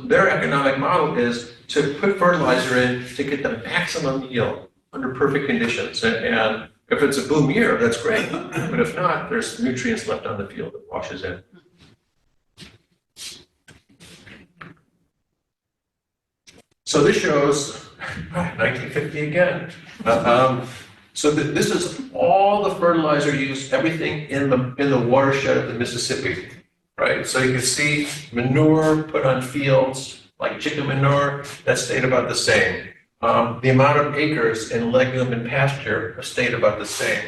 their economic model is to put fertilizer in to get the maximum yield under perfect conditions. And if it's a boom year, that's great. But if not, there's nutrients left on the field that washes in. So this shows 1950 again. So this is all the fertilizer used, everything in the watershed of the Mississippi, right? So you can see manure put on fields like chicken manure, that stayed about the same. The amount of acres in legume and pasture have stayed about the same.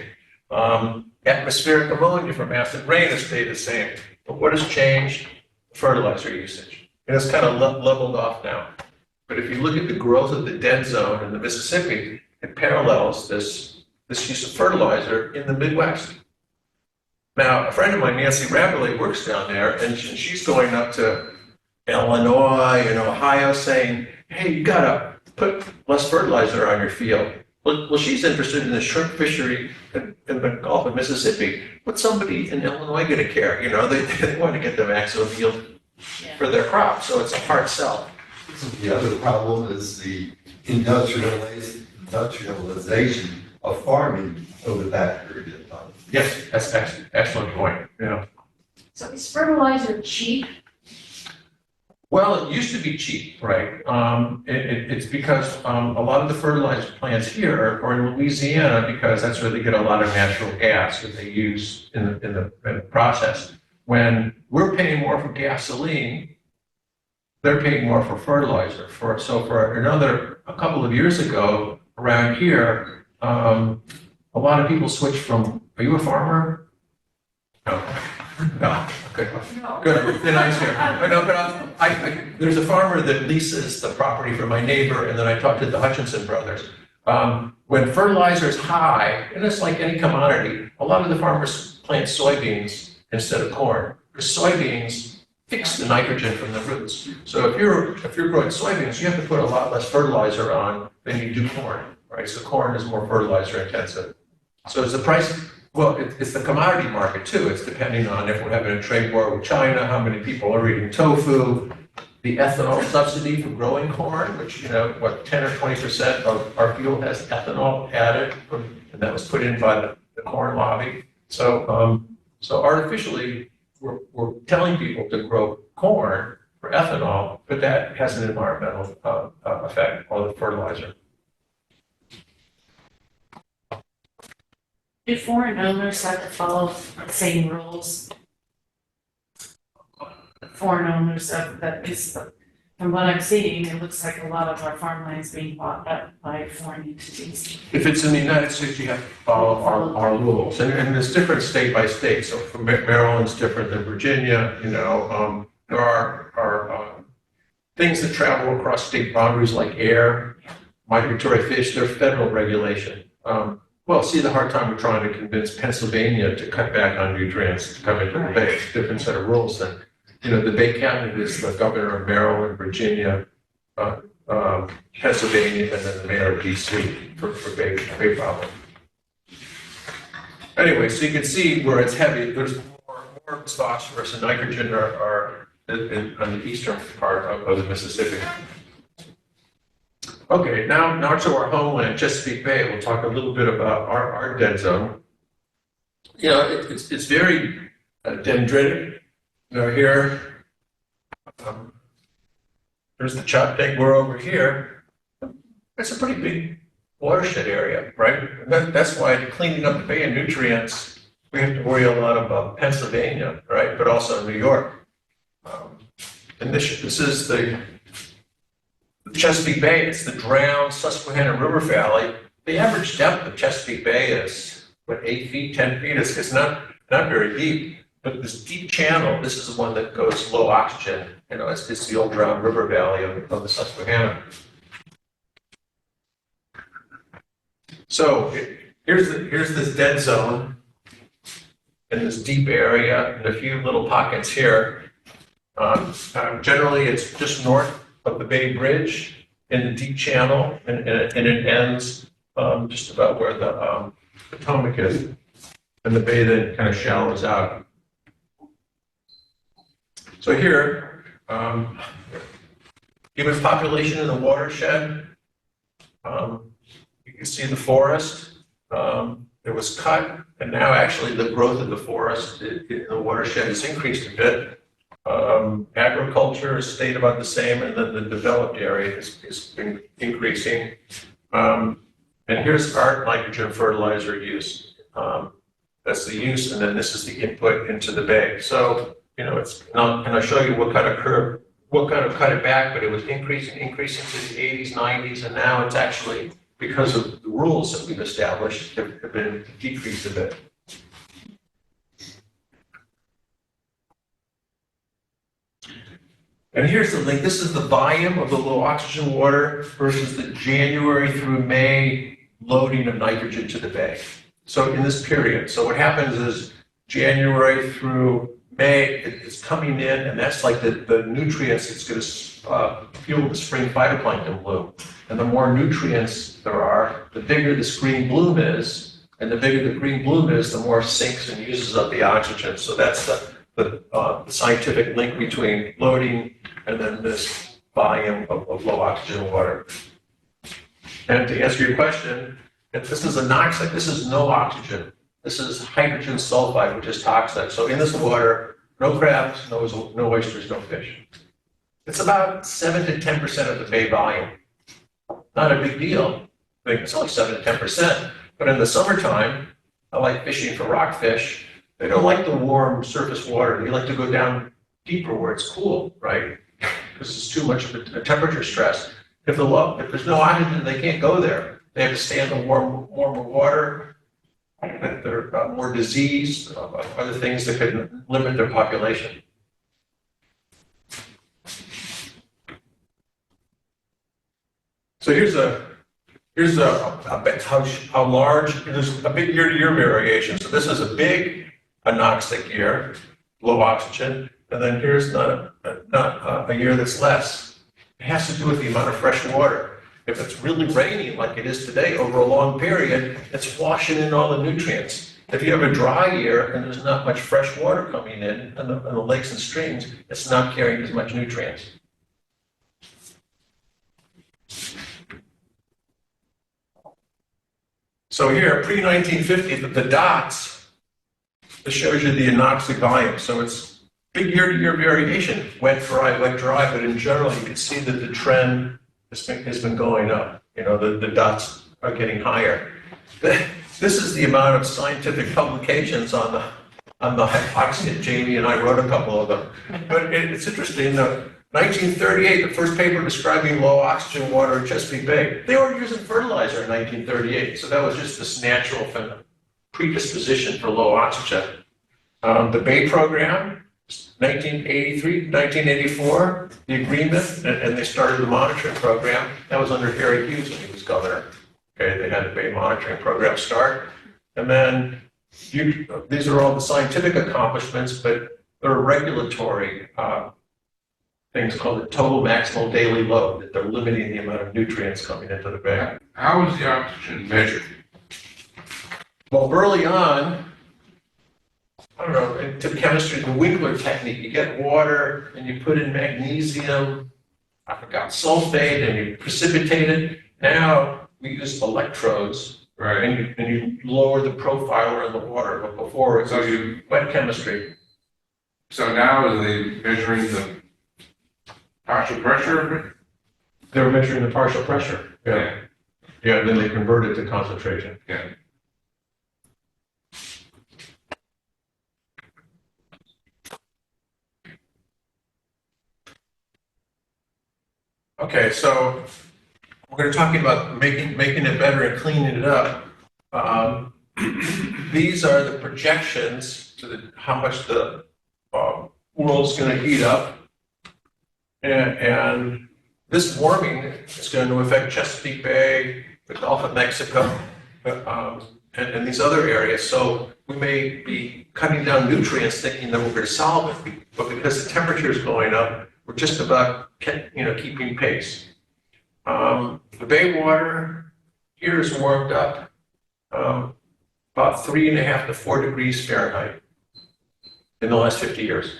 Atmospheric ammonia from acid rain has stayed the same. But what has changed? Fertilizer usage. And it's kind of leveled off now. But if you look at the growth of the dead zone in the Mississippi, it parallels this use of fertilizer in the Midwest. Now, a friend of mine, Nancy Rabelais, works down there, and she's going up to Illinois and Ohio saying, hey, you gotta put less fertilizer on your field. Well, she's interested in the shrimp fishery in the Gulf of Mississippi. What's somebody in Illinois gonna care? They want to get the maximum yield for their crop, so it's a hard sell. The other problem is the industrialization of farming over that period of time. Yes, that's excellent point, yeah. so is fertilizer cheap? Well, it used to be cheap, right? It's because a lot of the fertilizer plants here are in Louisiana because that's where they get a lot of natural gas that they use in the process. When we're paying more for gasoline, they're paying more for fertilizer. So for a couple of years ago, around here, a lot of people switched from, are you a farmer? No. No, good. Good, they're nice here. But there's a farmer that leases the property from my neighbor, and then I talked to the Hutchinson brothers. When fertilizer is high, and it's like any commodity, a lot of the farmers plant soybeans instead of corn. Because soybeans fix the nitrogen from the roots. So if you're growing soybeans, you have to put a lot less fertilizer on than you do corn, right? So corn is more fertilizer intensive. So is the price, well, it's the commodity market too. It's depending on if we're having a trade war with China, how many people are eating tofu. the ethanol subsidy for growing corn, which, 10 or 20% of our fuel has ethanol added, and that was put in by the corn lobby. So artificially, we're telling people to grow corn for ethanol, but that has an environmental effect on the fertilizer. Do foreign owners have to follow the same rules? Foreign owners of that is, from what I'm seeing, it looks like a lot of our farmland is being bought up by foreign entities. If it's in the United States, you have to follow our rules, and it's different state by state. So from Maryland's different than Virginia. There are things that travel across state boundaries, like air, migratory fish. They're federal regulation. Well, see, the hard time we're trying to convince Pennsylvania to cut back on nutrients to come into the bay. It's a different set of rules than, the Bay Cabinet is the governor of Maryland, Virginia, Pennsylvania, and then the mayor of DC for Bay problem. Anyway, so you can see where it's heavy. There's more phosphorus and nitrogen are on the eastern part of the Mississippi. Okay, now to our homeland, Chesapeake Bay. We'll talk a little bit about our dead zone. It's very dendritic. Here, there's the Chesapeake. We're over here. It's a pretty big watershed area, right? And that's why cleaning up the bay of nutrients, we have to worry a lot about Pennsylvania, right? But also New York. And this is the Chesapeake Bay. It's the drowned Susquehanna River Valley. The average depth of Chesapeake Bay is, 8 feet, 10 feet? It's not very deep. But this deep channel, this is the one that goes low oxygen. It's the old drowned river valley of the Susquehanna. So here's this dead zone in this deep area and a few little pockets here. Generally, it's just north of the Bay Bridge in the deep channel, and it ends just about where the Potomac is, and the bay then kind of shallows out. So here, given population in the watershed, you can see the forest. It was cut, and now actually the growth of the forest in the watershed has increased a bit. Agriculture has stayed about the same, and then the developed area has been increasing. And here's our nitrogen fertilizer use. That's the use, and then this is the input into the bay. So, it's not, and I'll show you what kind of cut it back, but it was increasing to the 80s, 90s, and now it's actually, because of the rules that we've established, have been decreased a bit. And here's the link. This is the volume of the low oxygen water versus the January through May loading of nitrogen to the bay. So in this period, so what happens is January through May, it's coming in, and that's like the nutrients it's going to fuel the spring phytoplankton bloom. And the more nutrients there are, the bigger this green bloom is, and the bigger the green bloom is, the more sinks and uses up the oxygen. So that's the scientific link between loading and then this volume of low oxygen water. And to answer your question, if this is anoxic, this is no oxygen. This is hydrogen sulfide, which is toxic. So in this water, no crabs, no oysters, no fish. It's about 7 to 10% of the bay volume. Not a big deal. It's only 7 to 10%. But in the summertime, I like fishing for rockfish. They don't like the warm surface water. They like to go down deeper where it's cool, right? Because it's too much of a temperature stress. If there's no oxygen, they can't go there. They have to stay in the warmer water. They're more diseased, other things that could limit their population. So here's how large. There's a big year-to-year variation. So this is a big anoxic year, low oxygen, and then here's not a year that's less. It has to do with the amount of fresh water. If it's really raining like it is today over a long period, it's washing in all the nutrients. If you have a dry year and there's not much fresh water coming in the lakes and streams, it's not carrying as much nutrients. So here, pre-1950, the dots, this shows you the anoxic volume. So it's big year-to-year variation, wet, dry, but in general, you can see that the trend has been going up. You know, the dots are getting higher. This is the amount of scientific publications on the hypoxia. Jamie and I wrote a couple of them. But it's interesting, though. 1938, the first paper describing low oxygen water in Chesapeake Bay. They were using fertilizer in 1938, so that was just this natural predisposition for low oxygen. The Bay program, 1983, 1984, the agreement, and they started the monitoring program. That was under Harry Hughes when he was governor. Okay, they had the Bay monitoring program start. And then these are all the scientific accomplishments, but there are regulatory things called the total maximal daily load, that they're limiting the amount of nutrients coming into the bay. How is the oxygen measured? Well, early on, I don't know, into chemistry, the Winkler technique, you get water and you put in magnesium, I forgot, sulfate, and you precipitate it. Now we use electrodes, Right. and you lower the profiler in the water, but before it So was wet chemistry. So now are they measuring the partial pressure of it? They're measuring the partial pressure. Yeah, and then they convert it to concentration. Yeah. Okay, so we're going to talk about making it better and cleaning it up. These are the projections to how much the world's going to heat up, and this warming is going to affect Chesapeake Bay, the Gulf of Mexico, and these other areas. So we may be cutting down nutrients, thinking that we're going to solve it, but because the temperature is going up, we're just about keeping pace. The bay water here is warmed up about 3.5 to 4 degrees Fahrenheit in the last 50 years.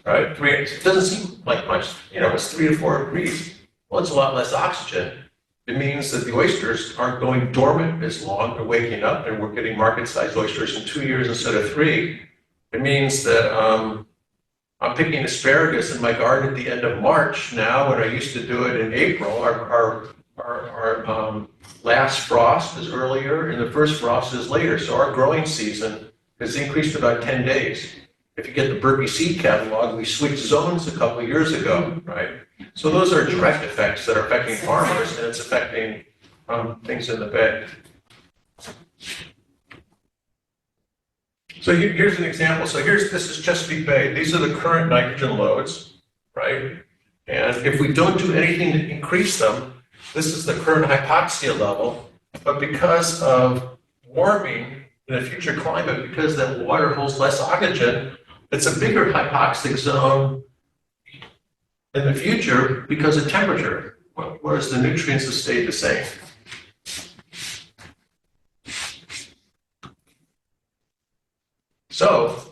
Right? It doesn't seem like much, it's 3 to 4 degrees. Well, it's a lot less oxygen. It means that the oysters aren't going dormant as long, they're waking up, and we're getting market-sized oysters in 2 years instead of 3. It means that I'm picking asparagus in my garden at the end of March now, when I used to do it in April. Our last frost is earlier, and the first frost is later. So our growing season has increased about 10 days. If you get the Berkey seed catalog, we switched zones a couple of years ago, right? So those are direct effects that are affecting farmers, and it's affecting things in the bay. So here's an example. So this is Chesapeake Bay. These are the current nitrogen loads, right? And if we don't do anything to increase them, this is the current hypoxia level. But because of warming in the future climate, because that water holds less oxygen, it's a bigger hypoxic zone in the future because of temperature, whereas the nutrients have stayed the same. So,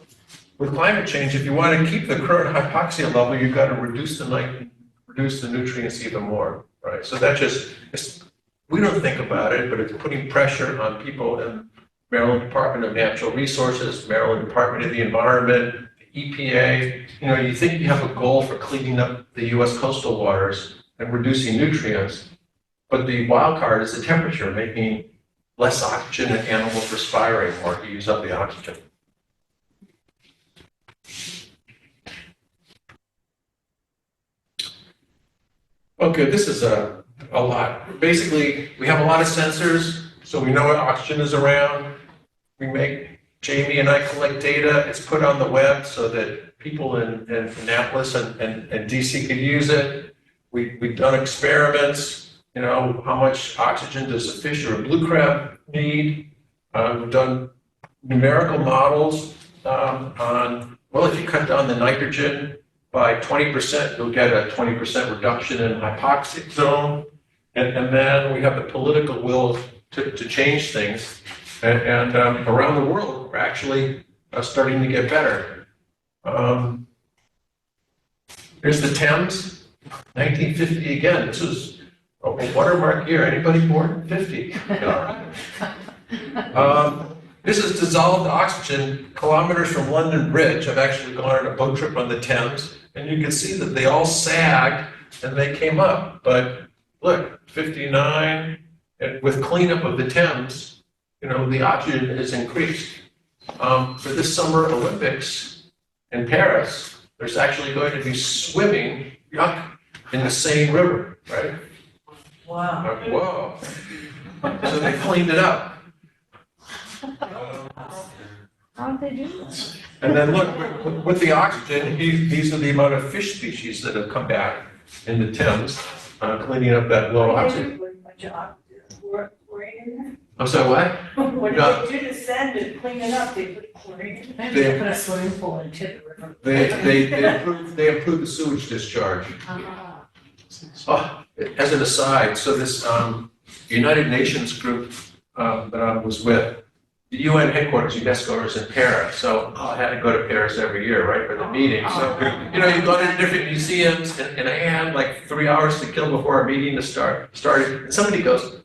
with climate change, if you want to keep the current hypoxia level, you've got to reduce the nutrients even more, right? So that we don't think about it, but it's putting pressure on people in Maryland Department of Natural Resources, Maryland Department of the Environment, the EPA. You think you have a goal for cleaning up the U.S. coastal waters and reducing nutrients, but the wild card is the temperature, making less oxygen and animals respiring more to use up the oxygen. Okay, this is a lot. Basically, we have a lot of sensors, so we know what oxygen is around. Jamie and I collect data. It's put on the web so that people in Annapolis and DC could use it. We've done experiments. How much oxygen does a fish or a blue crab need? We've done numerical models if you cut down the nitrogen by 20%, you'll get a 20% reduction in hypoxic zone. And then we have the political will to change things. And around the world, we're actually starting to get better. Here's the Thames, 1950 again. This was a watermark year. Anybody born in 50? All right. This is dissolved oxygen kilometers from London Bridge. I've actually gone on a boat trip on the Thames, and you can see that they all sagged and they came up. But look, 59, and with cleanup of the Thames, the oxygen has increased. For this Summer Olympics in Paris, there's actually going to be swimming in the Seine River, right? Wow. Whoa. So they cleaned it up. How'd they do that? And then look, with the oxygen, these are the amount of fish species that have come back in the Thames, cleaning up that low oxygen. I'm sorry, what? When No. they do the sand and clean it up, they put chlorine in it. Maybe they put a swimming pool into the river. They improved the sewage discharge. Oh, as an aside, so this United Nations group that I was with, the UN headquarters, UNESCO, is in Paris. So I had to go to Paris every year, right, for the meeting. So, you go to different museums, and I had like 3 hours to kill before our meeting started. And somebody goes,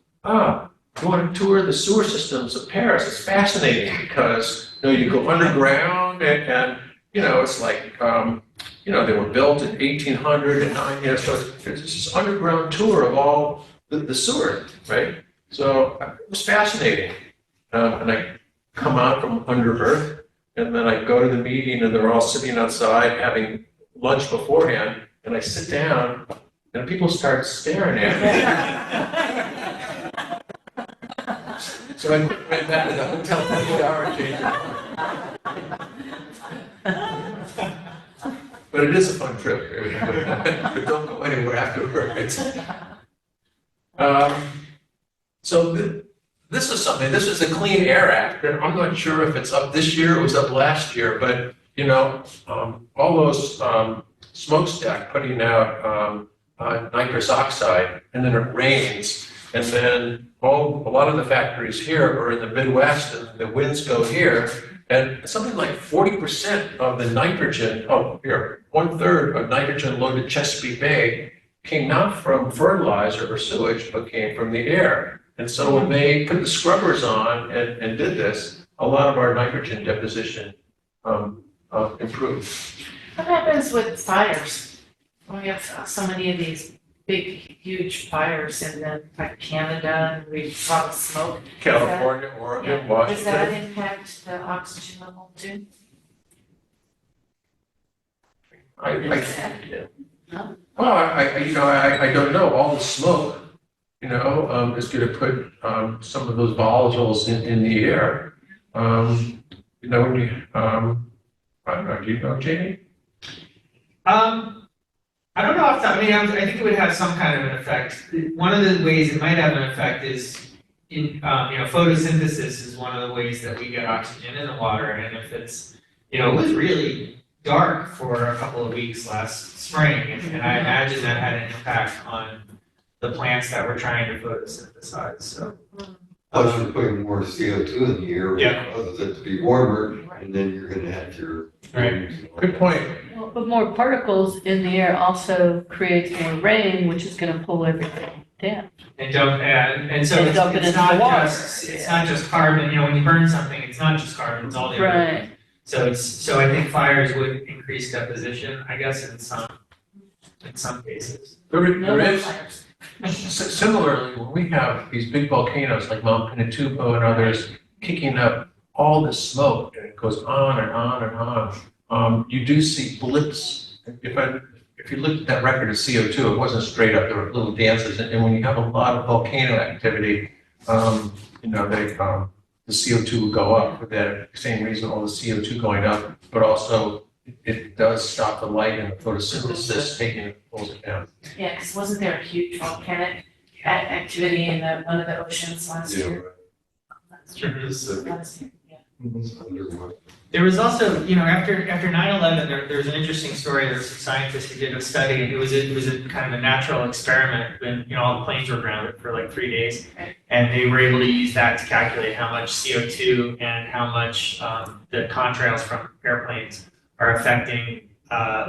you want to tour the sewer systems of Paris? It's fascinating because, you go underground and it's like, they were built in 1809, so it's this underground tour of all the sewer, right? So it was fascinating. And I come out from under earth, and then I go to the meeting, and they're all sitting outside having lunch beforehand, and I sit down, and people start staring at me. So I went right back to the hotel for the shower change. But it is a fun trip. But don't go anywhere afterwards. This is the Clean Air Act, and I'm not sure if it's up this year, it was up last year, but, all those smokestack putting out nitrous oxide, and then it rains, and then a lot of the factories here are in the Midwest, and the winds go here, and something like 40% of the nitrogen, 1/3 of nitrogen loaded Chesapeake Bay came not from fertilizer or sewage, but came from the air. And so when they put the scrubbers on and did this, a lot of our nitrogen deposition improved. What happens with fires? When we have so many of these big, huge fires in like Canada, and we saw the smoke. California, Oregon, Washington. Does that impact the oxygen level too? I don't know. All the smoke, is going to put some of those volatiles in the air. When you, I don't know. Do you know, Jamie? I don't know I think it would have some kind of an effect. One of the ways it might have an effect is photosynthesis is one of the ways that we get oxygen in the water. And if it's, it was really dark for a couple of weeks last spring, and I imagine that had an impact on the plants that we're trying to photosynthesize. So. Plus you're putting more CO2 in the air, Yeah. causes it to be warmer, and then you're gonna have your. Right. Good point. Well, but more particles in the air also creates more rain, which is gonna pull everything down. And so And it's dump it into not the water. it's not just carbon, when you burn something, it's not just carbon, it's all the other. Right. So I think fires would increase deposition, I guess, in some cases. No There is, fires. similarly, when we have these big volcanoes like Mount Pinatubo and others kicking up all the smoke, and it goes on and on and on, you do see blips. If you looked at that record of CO2, it wasn't straight up, there were little dances, and when you have a lot of volcano activity, the CO2 would go up for that same reason, all the CO2 going up, but also it does stop the light and the photosynthesis taking it, pulls it down. Yeah, because wasn't there a huge volcanic activity in one of the oceans last year? Last year. Last year, yeah. There was also, after 9/11, there's an interesting story. There was some scientists who did a study. It was a kind of a natural experiment when, all the planes were grounded for like 3 days. And they were able to use that to calculate how much CO2 and how much the contrails from airplanes are affecting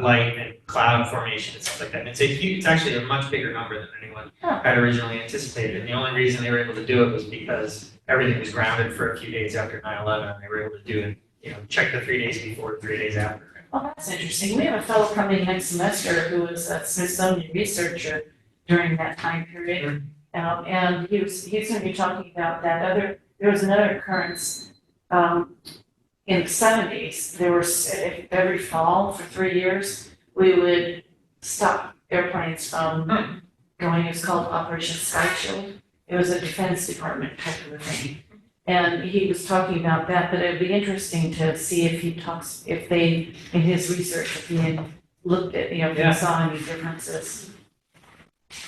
light and cloud formation and stuff like that. It's actually a much bigger number than anyone had originally anticipated. And the only reason they were able to do it was because everything was grounded for a few days after 9/11, and they were able to do it, check the 3 days before, 3 days after. Well, that's interesting. We have a fellow coming next semester who was a Smithsonian researcher during that time period. And he's going to be talking about there was another occurrence, in the 70s. There was, every fall for 3 years, we would stop airplanes from going, it's called Operation Sky Shield. It was a Defense Department type of a thing. And he was talking about that, but it'd be interesting to see if they, in his research, if he had looked at, if he saw any differences.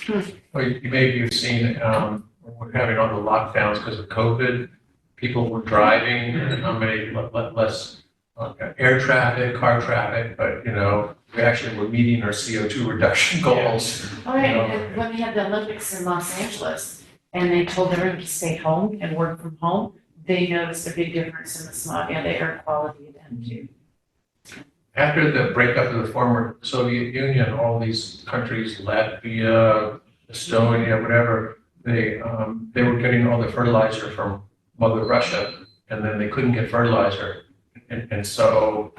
Well, maybe you've seen, we're having all the lockdowns because of COVID. People were driving, and how many less air traffic, car traffic, but we actually were meeting our CO2 reduction goals. All right, and when we had the Olympics in Los Angeles, and they told everyone to stay home and work from home, they noticed a big difference in the smog and the air quality then too. After the breakup of the former Soviet Union, all these countries, Latvia, Estonia, whatever, they were getting all the fertilizer from Mother Russia, and then they couldn't get fertilizer. And so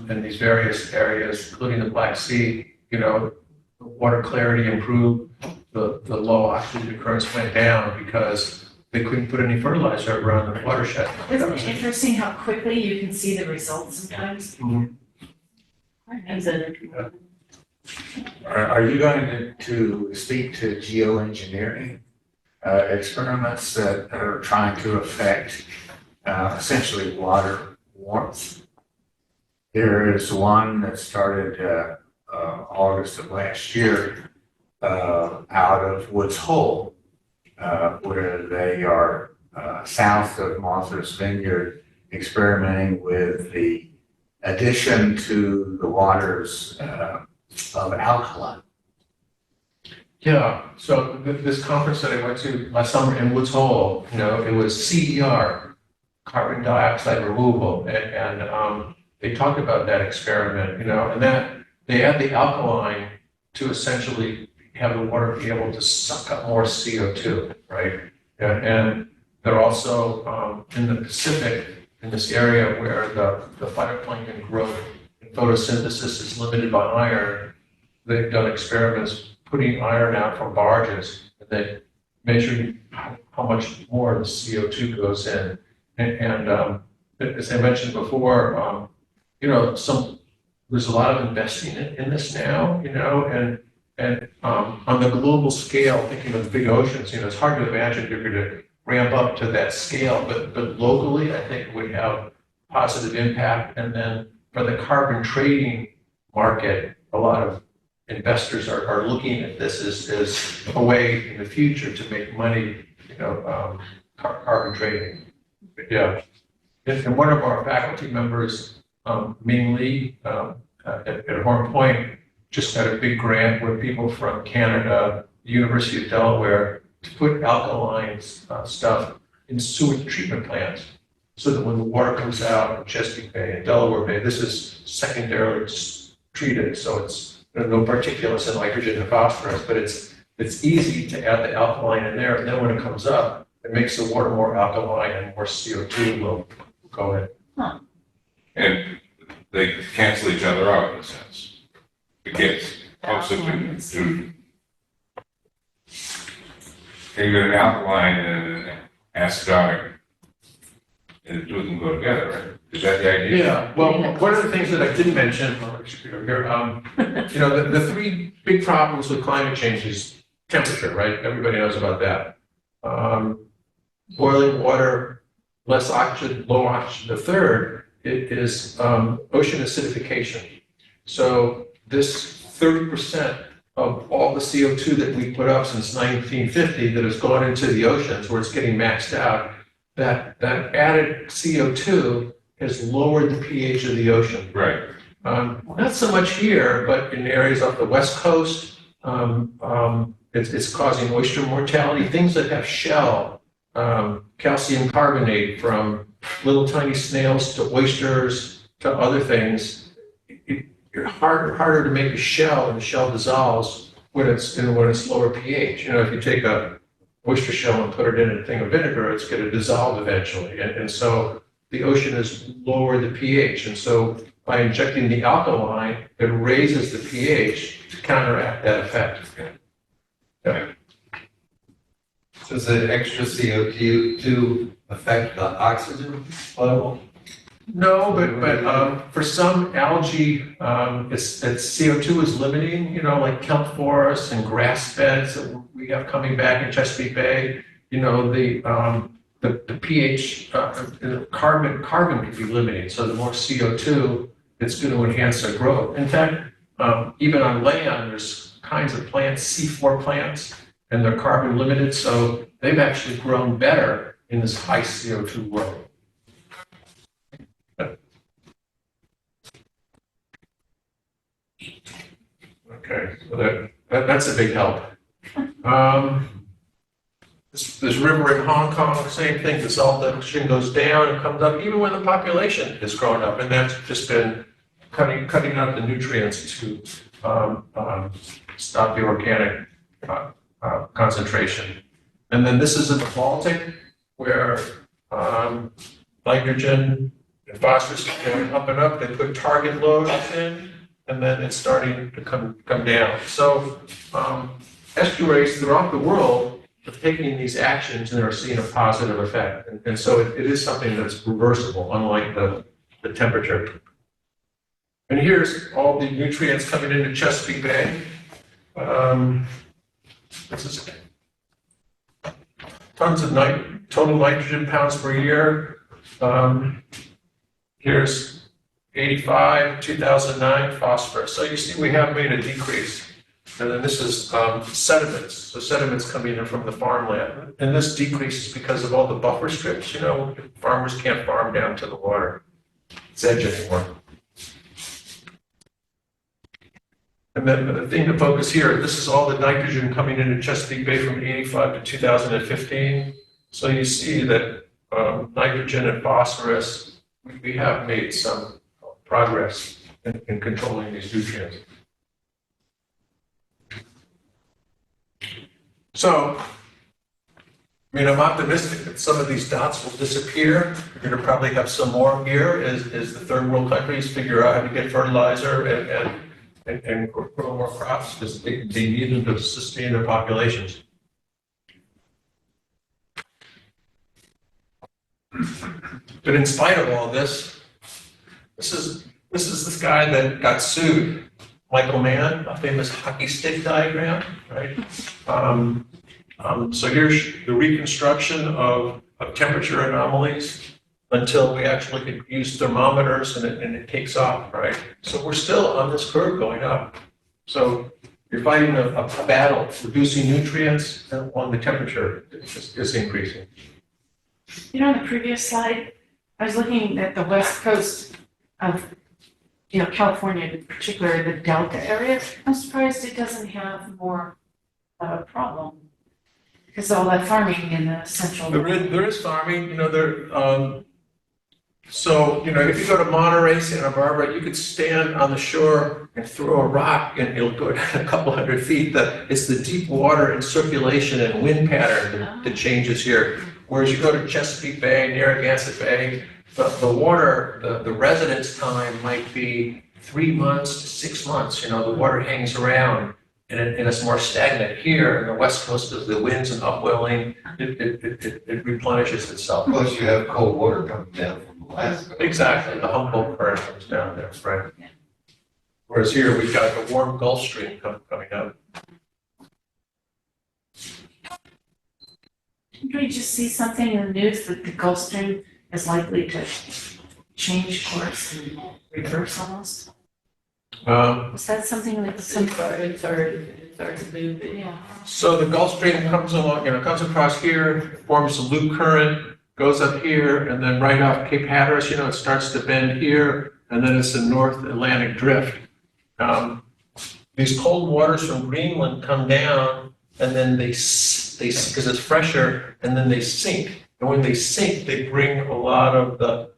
in these various areas, including the Black Sea, the water clarity improved, the low oxygen currents went down because they couldn't put any fertilizer around the watershed. Isn't it interesting how quickly you can see the results sometimes? Mhm. Are you going to speak to geoengineering experiments that are trying to affect essentially water warmth? There is one that started August of last year out of Woods Hole, where they are south of Martha's Vineyard, experimenting with the addition to the waters of alkaline. Yeah, so this conference that I went to last summer in Woods Hole, it was CER, carbon dioxide removal, and they talked about that experiment, and that they add the alkaline to essentially have the water be able to suck up more CO2, right? And they're also in the Pacific, in this area where the phytoplankton growth and photosynthesis is limited by iron. They've done experiments putting iron out from barges, and they measuring how much more the CO2 goes in. And as I mentioned before, there's a lot of investing in this now, and on the global scale, thinking of the big oceans, it's hard to imagine you're going to ramp up to that scale, but locally, I think it would have positive impact. And then for the carbon trading market, a lot of investors are looking at this as a way in the future to make money, carbon trading. But yeah, and one of our faculty members, mainly at Horn Point, just got a big grant with people from Canada, the University of Delaware, to put alkaline stuff in sewage treatment plants, so that when the water comes out of Chesapeake Bay and Delaware Bay, this is secondarily treated, so it's no particulates and nitrogen and phosphorus, but it's easy to add the alkaline in there, and then when it comes up, it makes the water more alkaline and more CO2 will go in. Huh. And they cancel each other out in a sense. It gets closer to you get an alkaline and an acidic, and the two of them go together, right? Is that the idea? Yeah, well, one of the things that I didn't mention, the three big problems with climate change is temperature, right? Everybody knows about that. Boiling water, less oxygen, low oxygen. The third is ocean acidification. So this 30% of all the CO2 that we put up since 1950 that has gone into the oceans where it's getting maxed out, that added CO2 has lowered the pH of the ocean. Right. Not so much here, but in areas off the West Coast, it's causing oyster mortality. Things that have shell, calcium carbonate, from little tiny snails to oysters to other things, harder to make a shell, and the shell dissolves when it's lower pH. If you take a oyster shell and put it in a thing of vinegar, it's going to dissolve eventually. And so the ocean has lowered the pH. And so by injecting the alkaline, it raises the pH to counteract that effect. Okay. Does the extra CO2 affect the oxygen level? No, but for some algae, it's CO2 is limiting, like kelp forests and grass beds that we have coming back in Chesapeake Bay. The pH, carbon could be limiting. So the more CO2, it's going to enhance their growth. In fact, even on land, there's kinds of plants, C4 plants, and they're carbon limited. So they've actually grown better in this high CO2 world. Okay, so that's a big help. This river in Hong Kong, same thing, the salt ocean goes down and comes up, even when the population is growing up, and that's just been cutting out the nutrients to stop the organic concentration. And then this is in the Baltic, where nitrogen and phosphorus are going up and up. They put target loads in, and then it's starting to come down. So estuaries throughout the world are taking these actions and are seeing a positive effect. And so it is something that's reversible, unlike the temperature. And here's all the nutrients coming into Chesapeake Bay. This is tons of total nitrogen pounds per year. Here's 85, 2009 phosphorus. So you see we have made a decrease. And then this is sediments. So sediments coming in from the farmland. And this decreases because of all the buffer strips. Farmers can't farm down to the water. It's edge anymore. And then the thing to focus here, this is all the nitrogen coming into Chesapeake Bay from 85 to 2015. So you see that nitrogen and phosphorus, we have made some progress in controlling these nutrients. So, I'm optimistic that some of these dots will disappear. We're going to probably have some more here as the third world countries figure out how to get fertilizer and grow more crops, because they need them to sustain their populations. But in spite of all this, this is this guy that got sued, Michael Mann, a famous hockey stick diagram, right? So here's the reconstruction of temperature anomalies until we actually could use thermometers and it takes off, right? So we're still on this curve going up. So you're fighting a battle, reducing nutrients while the temperature is increasing. On the previous slide, I was looking at the west coast of, California, in particular, the Delta area. I'm surprised it doesn't have more of a problem. Because all that farming in the central. There is farming, so, if you go to Monterey, Santa Barbara, you could stand on the shore and throw a rock and it'll go down a couple hundred feet. It's the deep water and circulation and wind pattern that changes here. Whereas you go to Chesapeake Bay, Narragansett Bay, the water, the residence time might be 3 months to 6 months. The water hangs around. And it's more stagnant here in the west coast of the winds and upwelling. It replenishes itself. Plus you have cold water coming down from Alaska. Exactly, the Humboldt current comes down there, right? Whereas here we've got a warm Gulf Stream coming up. Did we just see something in the news that the Gulf Stream is likely to change course and reverse almost? Was that something like It's already moving. Yeah. So the Gulf Stream comes along, comes across here, forms a loop current, goes up here, and then right off Cape Hatteras, it starts to bend here, and then it's the North Atlantic Drift. These cold waters from Greenland come down, and then they because it's fresher, and then they sink. And when they sink, they bring a lot of the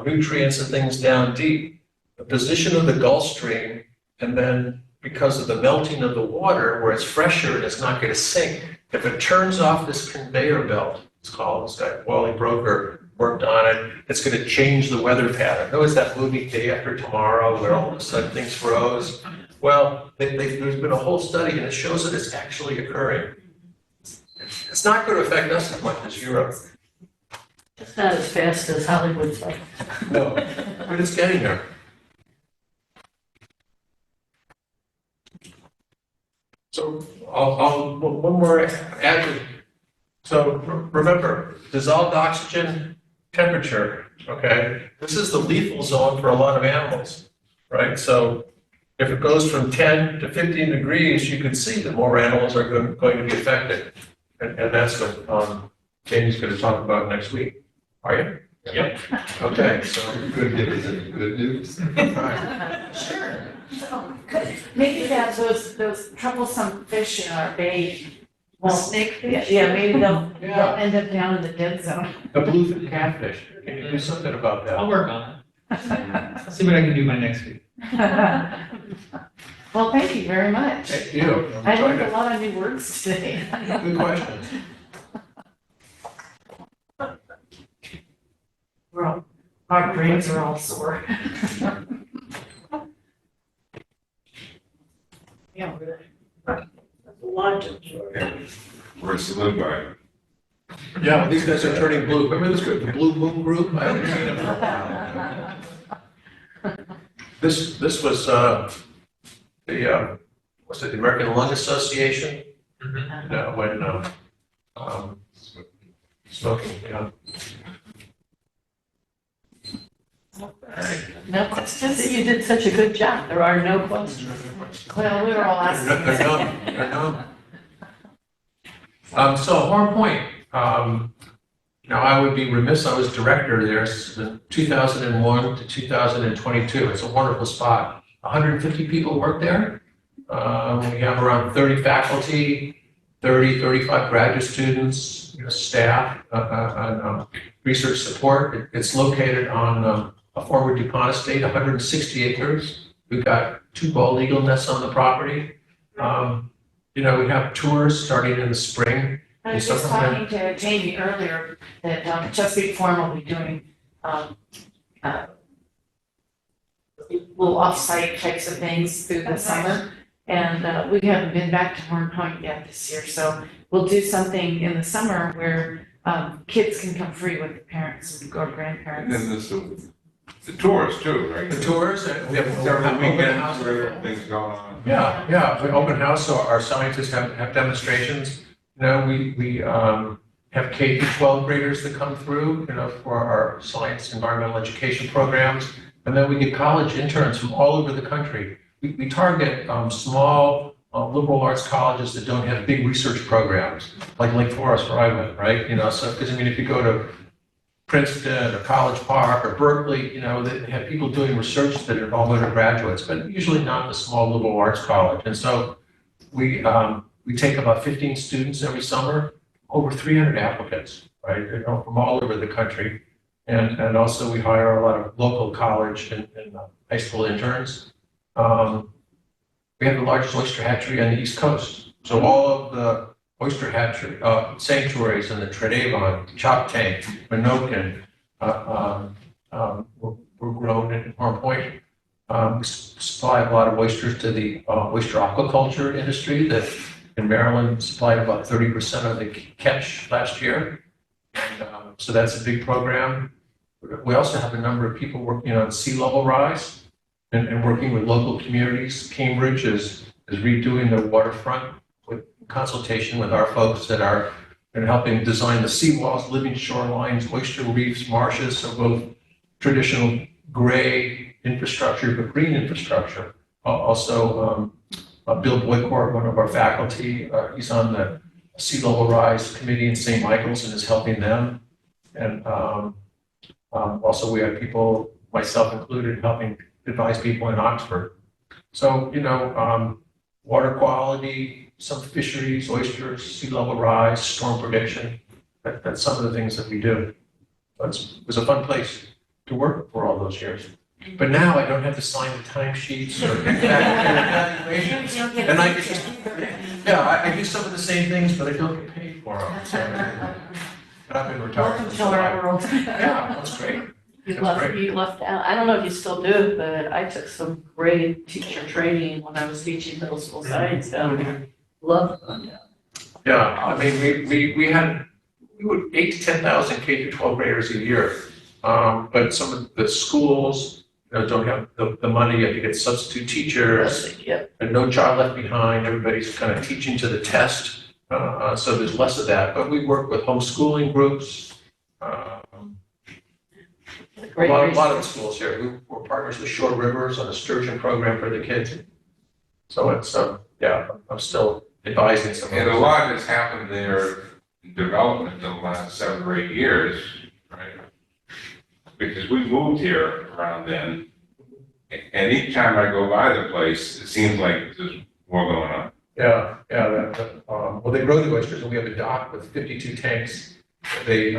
nutrients and things down deep. the position of the Gulf Stream, and then because of the melting of the water, where it's fresher and it's not going to sink, if it turns off this conveyor belt, it's called, this guy, Wally Broker, worked on it, it's going to change the weather pattern. Notice that movie Day After Tomorrow, where all of a sudden things froze? Well, there's been a whole study, and it shows that it's actually occurring. It's not going to affect us as much as Europe. It's not as fast as Hollywood's like. No, but it's getting there. So one more add. So remember, dissolved oxygen temperature, okay? This is the lethal zone for a lot of animals, right? So if it goes from 10 to 15 degrees, you can see that more animals are going to be affected. And that's what Jamie's going to talk about next week. Are you? Yep. Okay, so. Could give us any good news. Sure. Oh, good. Maybe that those troublesome fish in our bay won't. Snakefish? Yeah, maybe they'll Yeah. end up down in the dead zone. The bluefin catfish, can you do something about I'll that? work on it. See what I can do by next week. Well, thank you very much. Thank you. I'm I trying learned a lot of new words today. Good questions. Our brains are all sore. Yeah, really. A lot to absorb. Where's the live by? Yeah, well, these guys are turning blue. Remember this group, the Blue Moon Group? I haven't seen them for a while. This was what's it, the American Lung Association? When smoking, yeah. No questions? You did such a good job. There are no questions. Well, we were all asking. They're known, they're known. So Horn Point, I would be remiss, I was director there since 2001 to 2022. It's a wonderful spot. 150 people work there. We have around 30 faculty, 35 graduate students, staff, and research support. It's located on a former DuPont estate, 160 acres. We've got 2 bald eagle nests on the property. We have tours starting in the spring. I was just talking to Jamie earlier that Chesapeake Forum will be doing little off-site types of things through the summer. And we haven't been back to Horn Point yet this year, so we'll do something in the summer where kids can come free with their parents or And grandparents. then there's the tours too, right? The tours, and we have Several open weekends house. where things going on. Yeah, we open house, so our scientists have demonstrations. We have K through 12 graders that come through, for our science environmental education programs. And then we get college interns from all over the country. We target small liberal arts colleges that don't have big research programs, like Lake Forest where I went, right? So, because if you go to Princeton or College Park or Berkeley, they have people doing research that involve undergraduates, but usually not the small liberal arts college. And so we take about 15 students every summer, over 300 applicants, right? From all over the country. And also we hire a lot of local college and high school interns. We have the largest oyster hatchery on the East Coast. So all of the oyster hatchery sanctuaries in the Tredevan, Choptank, Minokan were grown in Horn Point. We supply a lot of oysters to the oyster aquaculture industry that in Maryland supplied about 30% of the catch last year. And, so that's a big program. We also have a number of people working on sea level rise and working with local communities. Cambridge is redoing the waterfront with consultation with our folks that are helping design the seawalls, living shorelines, oyster reefs, marshes, so both traditional gray infrastructure, but green infrastructure. Also, Bill Boycourt, one of our faculty, he's on the Sea Level Rise Committee in St. Michael's and is helping them. And also we have people, myself included, helping advise people in Oxford. So, water quality, some fisheries, oysters, sea level rise, storm prediction, that's some of the things that we do. It was a fun place to work for all those years. But now I don't have to sign the timesheets or evaluations. And I just, yeah, I do some of the same things, but I don't get paid for them. So, but I've been retired. Welcome to our world. Yeah, that's great. You That's left, great. you left out, I don't know if you still do, but I took some great teacher training when I was teaching middle school science. Love it. Yeah, I mean, we would 8 to 10,000 K through 12 graders a year. But some of the schools, don't have the money, you have to get substitute teachers, Yep. and no child left behind, everybody's kind of teaching to the test. So there's less of that, but we work with homeschooling groups. A lot of the schools here, we're partners with Shore Rivers on a sturgeon program for the kids. So it's, yeah, I'm still advising some of And a those. lot has happened there in development in the last 7 or 8 years, right? Because we moved here around then, and each time I go by the place, it seems like there's more going on. Yeah, well, they grow the oysters, and we have a dock with 52 tanks. They,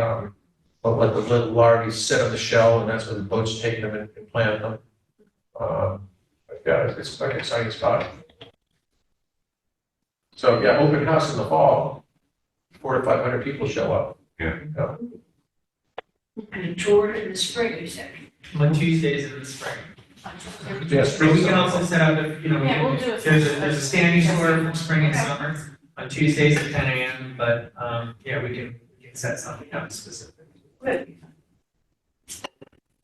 let the little larvae sit on the shell, and that's when the boats take them and plant them. Yeah, it's quite an exciting spot. So, yeah, open house in the fall, 400 to 500 people show up. Yeah. And a tour in the spring, you said. On Tuesdays in the spring. Yes, But we can also set up, Yeah, we'll do it. there's a standing tour from spring and summer on Tuesdays at 10 a.m. But, yeah, we can set something up specific.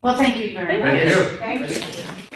Well, thank you very much. Thank you. Thank you.